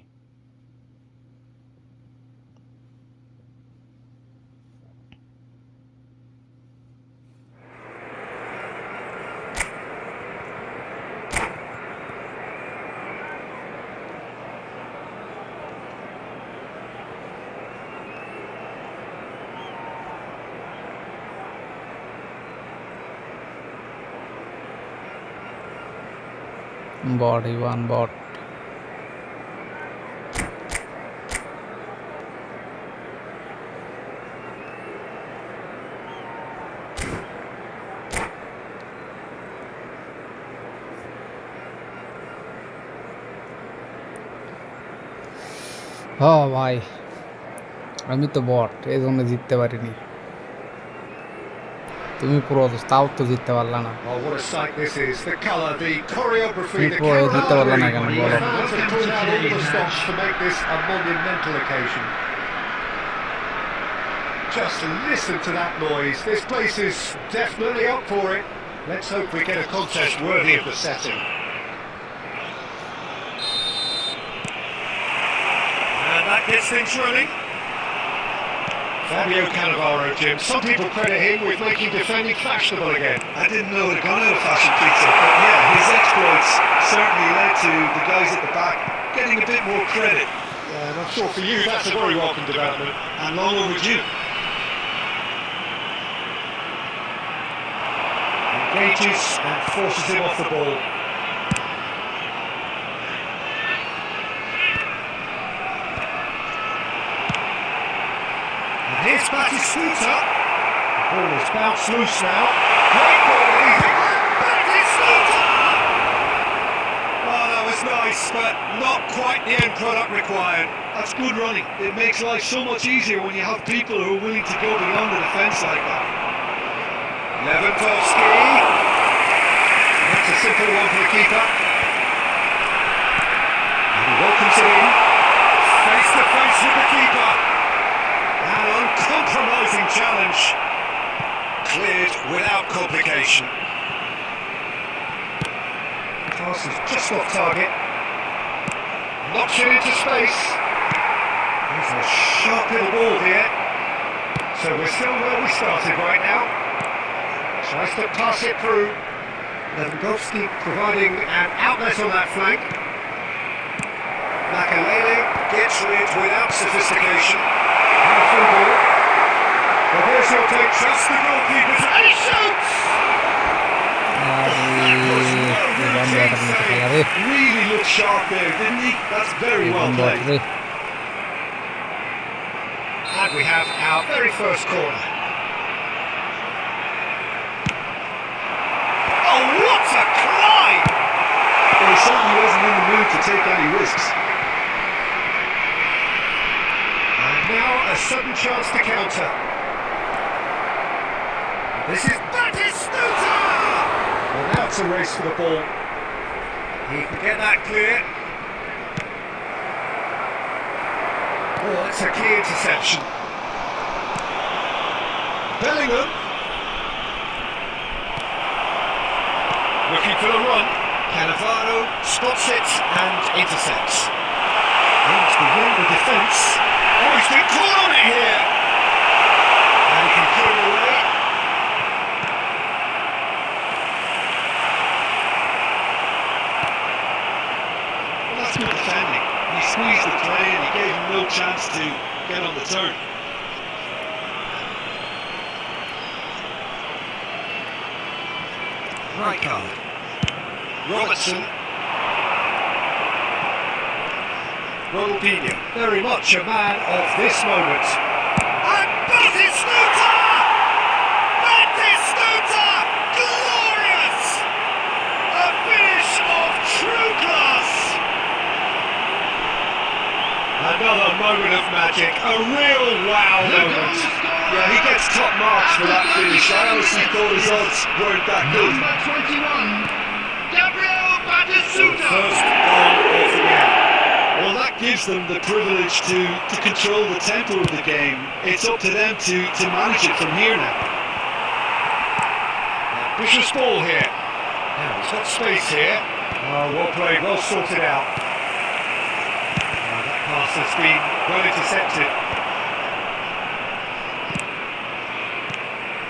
bot Ivan bot ভাই আমি তো বট এই জন্য জিততে পারিনি তুমি পুরো তাও তো জিততে পারলা না Oh, what a sight this is. The colour, the choreography, the পুরো জিততে পারলা না কেন বলো Fans have pulled out all the stops to make this a monumental occasion. Just listen to that noise. This place is definitely up for it. Let's hope we get a contest worthy of the setting. And that gets things running. Fabio Cannavaro, Jim. Some people credit him with making defending fashionable again. I didn't know it had gone out of fashion, Peter, but yeah, his exploits certainly led to the guys at the back getting a bit more credit. Yeah, and I'm sure for you that's a very welcome development. And long overdue. Engages and forces him off the ball. Here's Batistuta. The ball is bounced loose now. Great ball, easy. Batistuta! Oh, that was nice, but not quite the end product required. That's good running. It makes life so much easier when you have people who are willing to go beyond the defence like that. Lewandowski. That's a simple one for the keeper. And he welcomes it in. Face to face with the keeper. An uncompromising challenge. Cleared without complication. Pass is just off target. Knocks it into space. There's a sharp little ball here. So we're still where we started right now. Tries to pass it through. Lewandowski providing an outlet on that flank. Makalele gets rid without sophistication. Powerful ball. But there's your take, trust the goalkeepers, and he shoots! Really looked sharp there, didn't he? That's very well played. And we have our very first corner. Oh, what a climb! Well, he certainly wasn't in the mood to take any risks. And now a sudden chance to counter. This is Batistuta! Well, now it's a race for the ball. He can get that clear. Oh, that's a key interception. Bellingham. Looking for the run. Cannavaro spots it and intercepts. Aims beyond the defence. Oh, he's been caught on it here! And he can clear away. chance to get on the turn. Right card. Robertson. Ronaldinho, very much a man of this moment. And Batistuta! Batistuta! Glorious! A finish of true class! Another moment of magic, a real wow moment. Yeah, he gets top marks for that finish. I honestly thought his odds weren't that good. Number 21, Gabriel First Batistuta. goal of the game. Well, that gives them the privilege to control the tempo of the game. It's up to them to manage it from here now. Vicious ball here. Now he's got space here. Oh, well played, well sorted out. Now that pass has been well intercepted.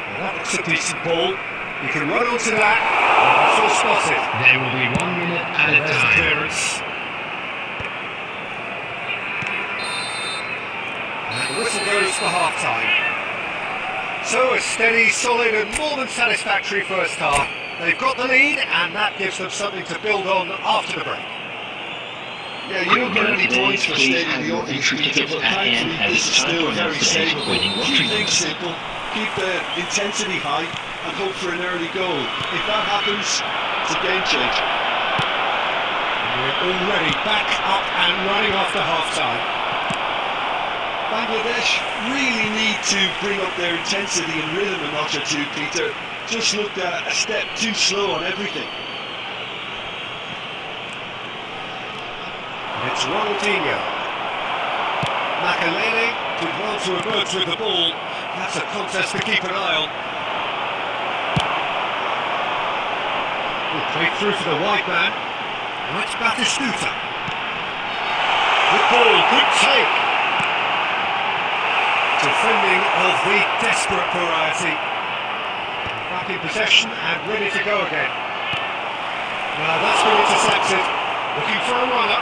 Well, that looks a decent ball. You can run onto that. Oh, that's all spotted. There will be 1 minute at a There's time. clearance. And the whistle goes for half-time. So a steady, solid and more than satisfactory first half. They've got the lead and that gives them something to build on after the break. Yeah, you don't get any points for staying in the obvious feature, but thankfully this is still very savable. Keep things simple, keep the intensity high and hope for an early goal. If that happens, it's a game changer. We're already back up and running after half-time. Bangladesh really need to bring up their intensity and rhythm a notch or two, Peter. Just looked a step too slow on everything. It's Ronaldinho. Makalele did well to emerge with the ball. That's a contest to keep an eye on. Played through for the wide man. Now it's Batistuta. Good ball, good take. Defending of the desperate variety. Back in possession and ready to go again. Now that's been intercepted. Looking for a runner.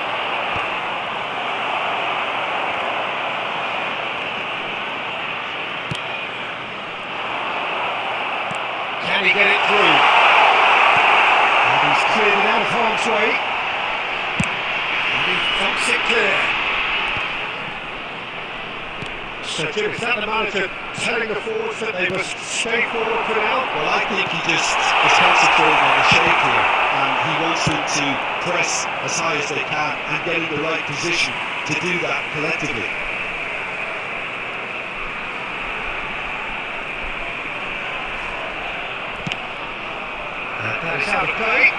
Can he get it through? And he's cleared it out of harm's way. And he thumps it clear. So Jim, is that the manager telling the forwards that they must stay forward for now? Well, I think he just is concentrating on the shape here, and he wants them to press as high as they can and get in the right position to do that collectively. That is out of play.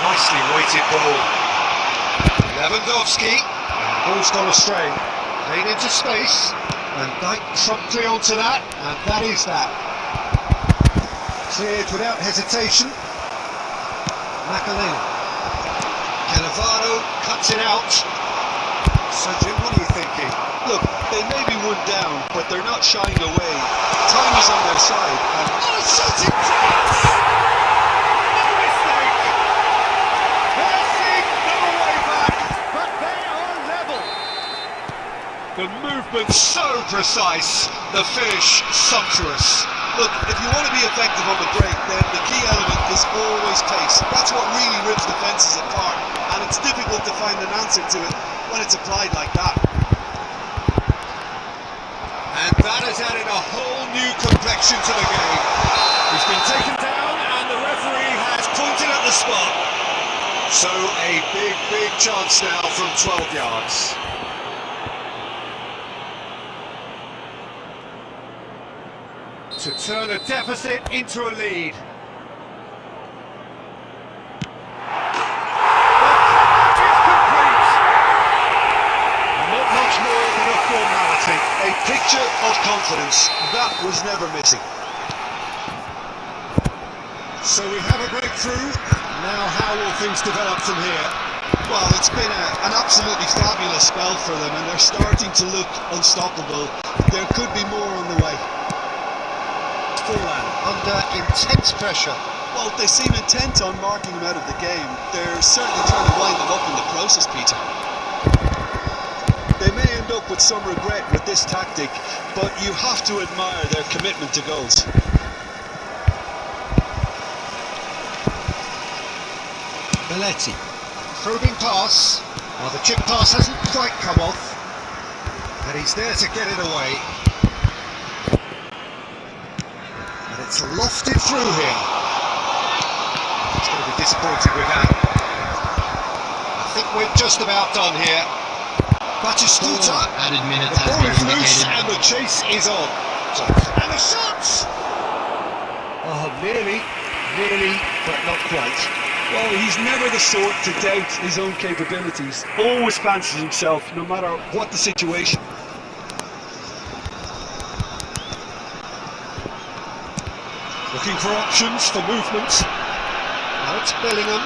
Nicely weighted ball. Lewandowski. Ball's gone astray. Made into space. And Dyke promptly onto that. And that is that. Cleared without hesitation. Makalele. Cannavaro cuts it out. So Jim, what are you thinking? Look, they may be one down, but they're not shying away. Time is on their side, and Oh, shooting chance! No mistake! They'll seek no way back, but they are level. The movement so precise, the finish sumptuous. look, if you want to be effective on the break, then the key element is always pace. That's what really rips defences apart, and it's difficult to find an answer to it when it's applied like that. And that has added a whole new complexion to the game. He's been taken down and the referee has pointed at the spot. So a big chance now from 12 yards. To turn a deficit into a lead. Not much more than a formality. A picture of confidence, that was never missing. So we have a breakthrough. Now how will things develop from here? Well, it's been an absolutely fabulous spell for them, and they're starting to look unstoppable. There could be more on the way. Forlan. under intense pressure. Well, they seem intent on marking him out of the game. They're certainly trying to wind him up in the process, Peter. They may end up with some regret with this tactic, but you have to admire their commitment to goals. Belletti, probing pass. Well, the chip pass hasn't quite come off, and he's there to get it away. And it's lofted through here. He's going to be disappointed with that. I think we're just about done here. Batistuta, Added minutes the has ball been is loose indicated. and the chase is on. And the shots! Oh, nearly, but not quite. Well, he's never the sort to doubt his own capabilities. Always fancies himself, no matter what the situation. Looking for options for movement. Now it's Bellingham.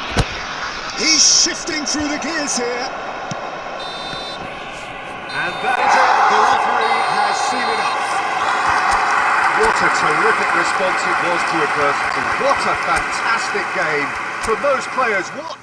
He's shifting through the gears here. And that is it. The referee has seen enough. What a terrific response it was to adversity. What a fantastic game from those players. What?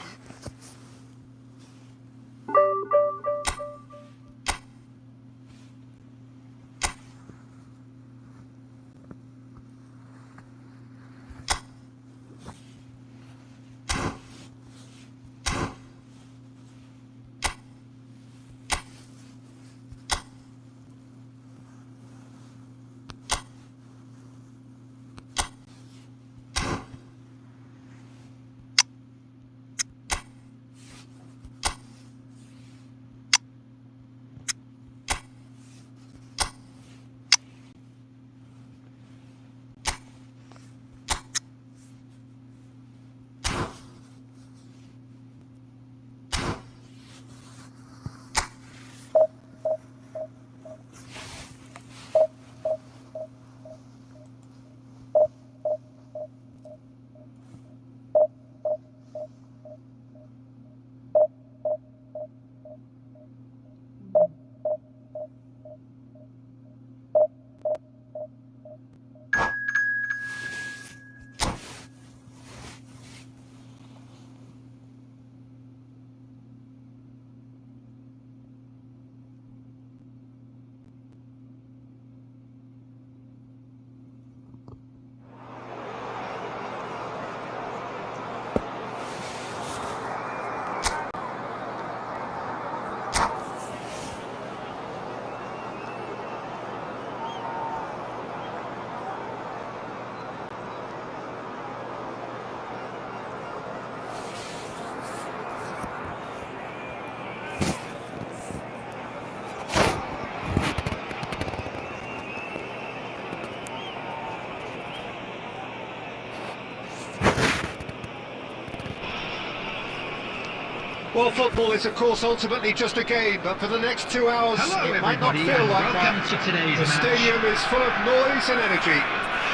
Well, football is, of course, ultimately just a game, but for the next 2 hours, it might not feel like that. The stadium is full of noise and energy.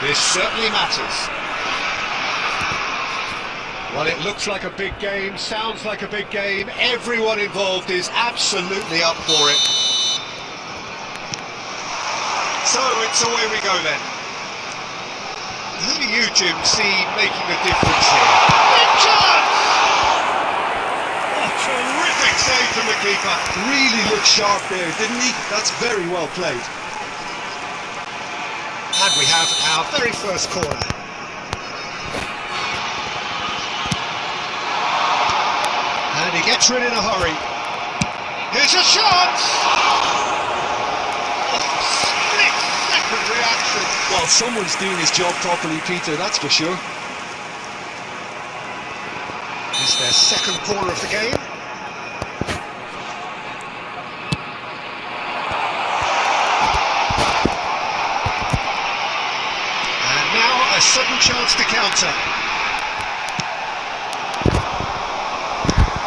This certainly matters. Well, it looks like a big game, sounds like a big game. Everyone involved is absolutely up for it. So, it's away we go then. Who do you, Jim, see making a difference here? Big chance! Terrific save from the keeper. Really looked sharp there, didn't he? That's very well played. And we have our very first corner. And he gets rid in a hurry. Here's a shot! Oh, split-second reaction. Well, someone's doing his job properly, Peter, that's for sure. It's their second corner of the game. Sudden chance to counter.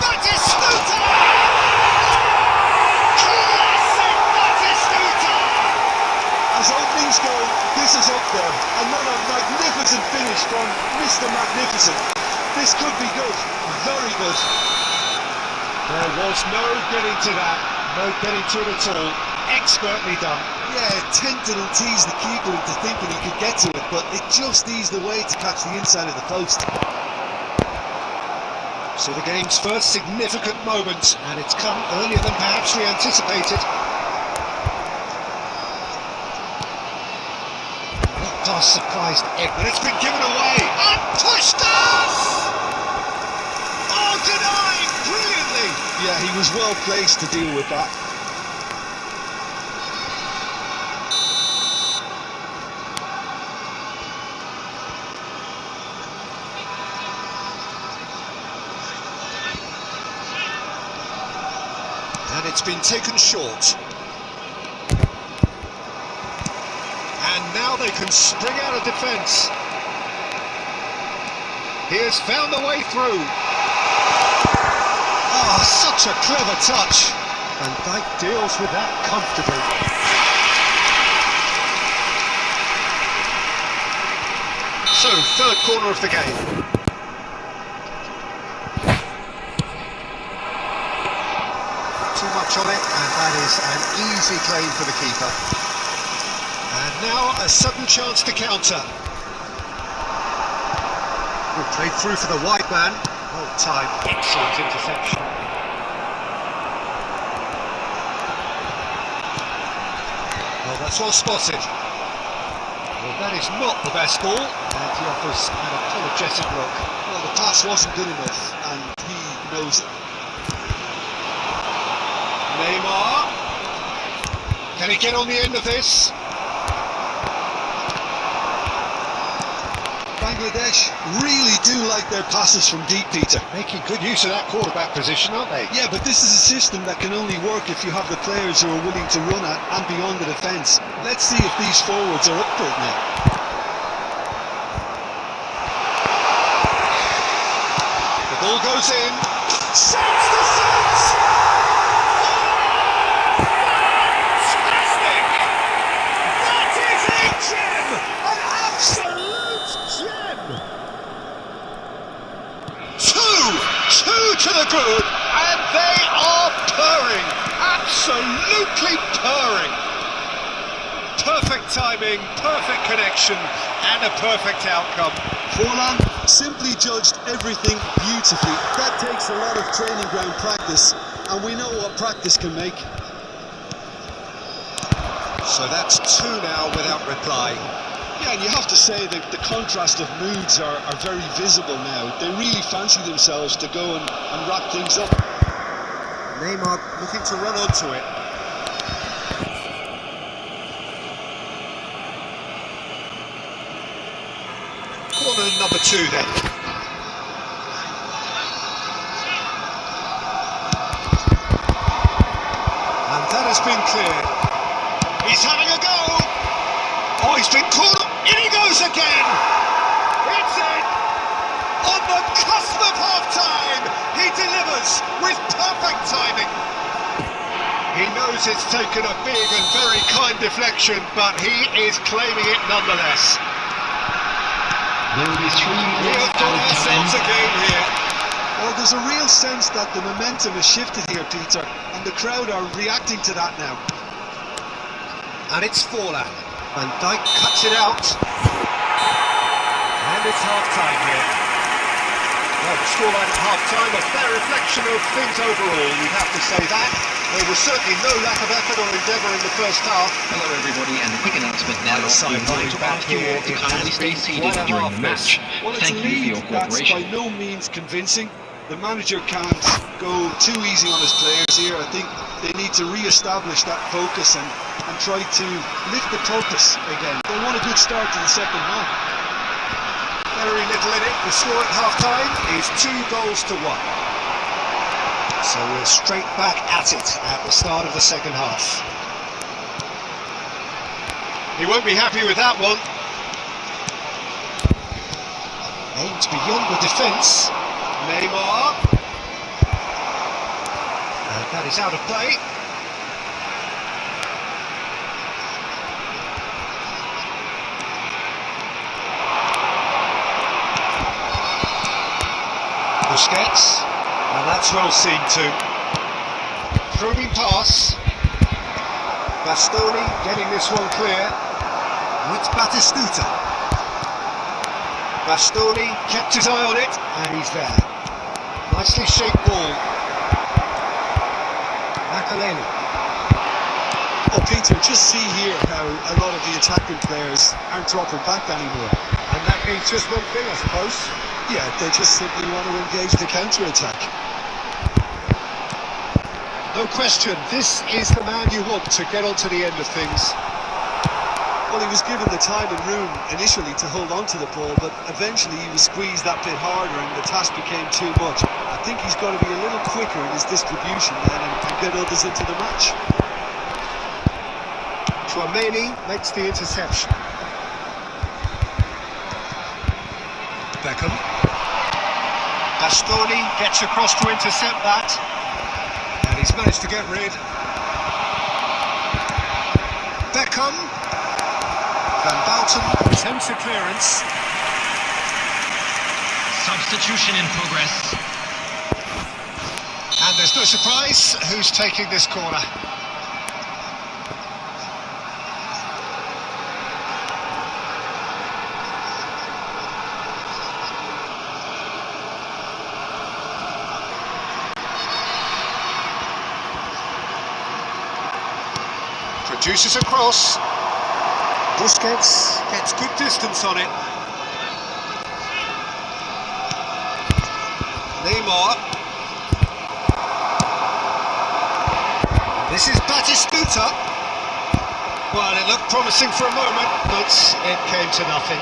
Batistuta! Classic Batistuta! As openings go, this is up there. Another magnificent finish from Mr. Magnificent. This could be good, very good. There was no getting to that, no getting to it at all. Expertly done. Yeah, tempted and teased the keeper into thinking he could get to it, but it just eased away to catch the inside of the post. So the game's first significant moment, and it's come earlier than perhaps we anticipated. That pass surprised everyone. It's been given away and pushed off! Oh, denied brilliantly! Yeah, he was well placed to deal with that. And it's been taken short. And now they can spring out of defence. He has found a way through. Oh, such a clever touch. And Dijk deals with that comfortably. So, third corner of the game. Too much on it, and that is an easy claim for the keeper. And now a sudden chance to counter. Good played through for the wide man. Well timed, excellent interception. Well, that's well spotted. Well, that is not the best ball, and he offers an apologetic look. Well, the pass wasn't good enough, and he knows it. Neymar. Can he get on the end of this? Bangladesh really do like their passes from deep, Peter. Making good use of that quarterback position, aren't they? Yeah, but this is a system that can only work if you have the players who are willing to run at and beyond the defence. Let's see if these forwards are up for it now. The ball goes in. Shoots the shot! Fantastic! That is a gem! An absolute gem! Two to the good, and they are purring. Absolutely purring. Perfect timing, perfect connection, and a perfect outcome. Forlan simply judged everything beautifully. That takes a lot of training ground practice, and we know what practice can make. So that's two now without reply. Yeah, and you have to say that the contrast of moods are very visible now. They really fancy themselves to go and wrap things up. Neymar looking to run onto it. Corner number two then. And that has been cleared. He's having a go. Oh, he's been caught up. In he goes again. It's in. On the cusp of half-time, he delivers with perfect timing. He knows it's taken a big and very kind deflection, but he is claiming it nonetheless. There will be 3 We minutes have done out of ourselves a time. game here. Well, there's a real sense that the momentum has shifted here, Peter, and the crowd are reacting to that now. And it's Forlan. Van Dijk cuts it out. And it's half-time here. Well, the scoreline at half-time, a fair reflection of things overall, you'd have to say that. There was certainly no lack of effort or endeavour in the first half. Hello everybody, and a quick announcement now. Either side We'd like running to back ask you here, all to it kindly has stay been seated quite a during half the match. Well, it's Thank a you for lead your that's cooperation. by no means convincing. The manager can't go too easy on his players here. I think they need to re-establish that focus and try to lift the purpose again. They want a good start to the second half. Very little in it. The score at half-time is 2-1. So we're straight back at it at the start of the second half. He won't be happy with that one. Aims beyond the defence. Neymar. And that is out of play. Busquets. And that's well seen too. Probing pass. Bastoni getting this one clear. Oh, it's Batistuta. Bastoni kept his eye on it, and he's there. Nicely shaped ball. Makaleli. Oh, Peter, just see here how a lot of the attacking players aren't dropping back anymore. And that means just one thing, I suppose. Yeah, they just simply want to engage the counter-attack. No question, this is the man you want to get onto the end of things. Well, he was given the time and room initially to hold on to the ball, but eventually he was squeezed that bit harder and the task became too much. I think he's got to be a little quicker in his distribution then and get others into the match. Chouameni makes the interception. Beckham. Bastoni gets across to intercept that. And he's managed to get rid. Beckham. Van Bouten attempts a clearance. Substitution in progress. And there's no surprise who's taking this corner. Produces a cross. Busquets gets good distance on it. Neymar. This is Batistuta. Well, it looked promising for a moment, but it came to nothing.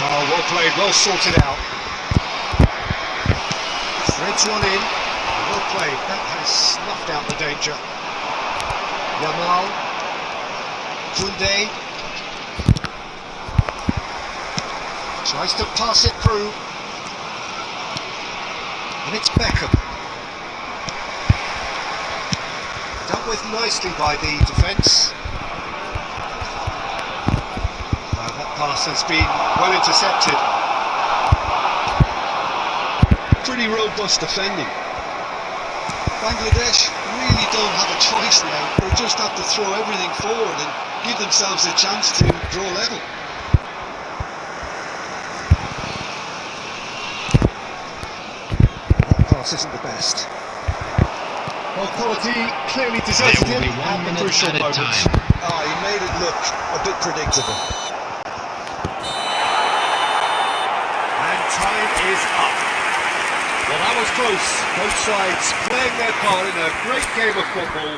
Oh, well played, well sorted out. Threads one in. Well played, that has snuffed out the danger. Yamal. Koundé tries to pass it through, and it's Beckham. Dealt with nicely by the defence. That pass has been well intercepted. Pretty robust defending. Bangladesh really don't have a choice now. They just have to throw everything forward and give themselves a chance to draw level. That pass isn't the best. Well, quality clearly deserted There will him be 1 at the minute crucial added moments. time. Oh, he made it look a bit predictable. And time is up. Well, that was close. Both sides playing their part in a great game of football.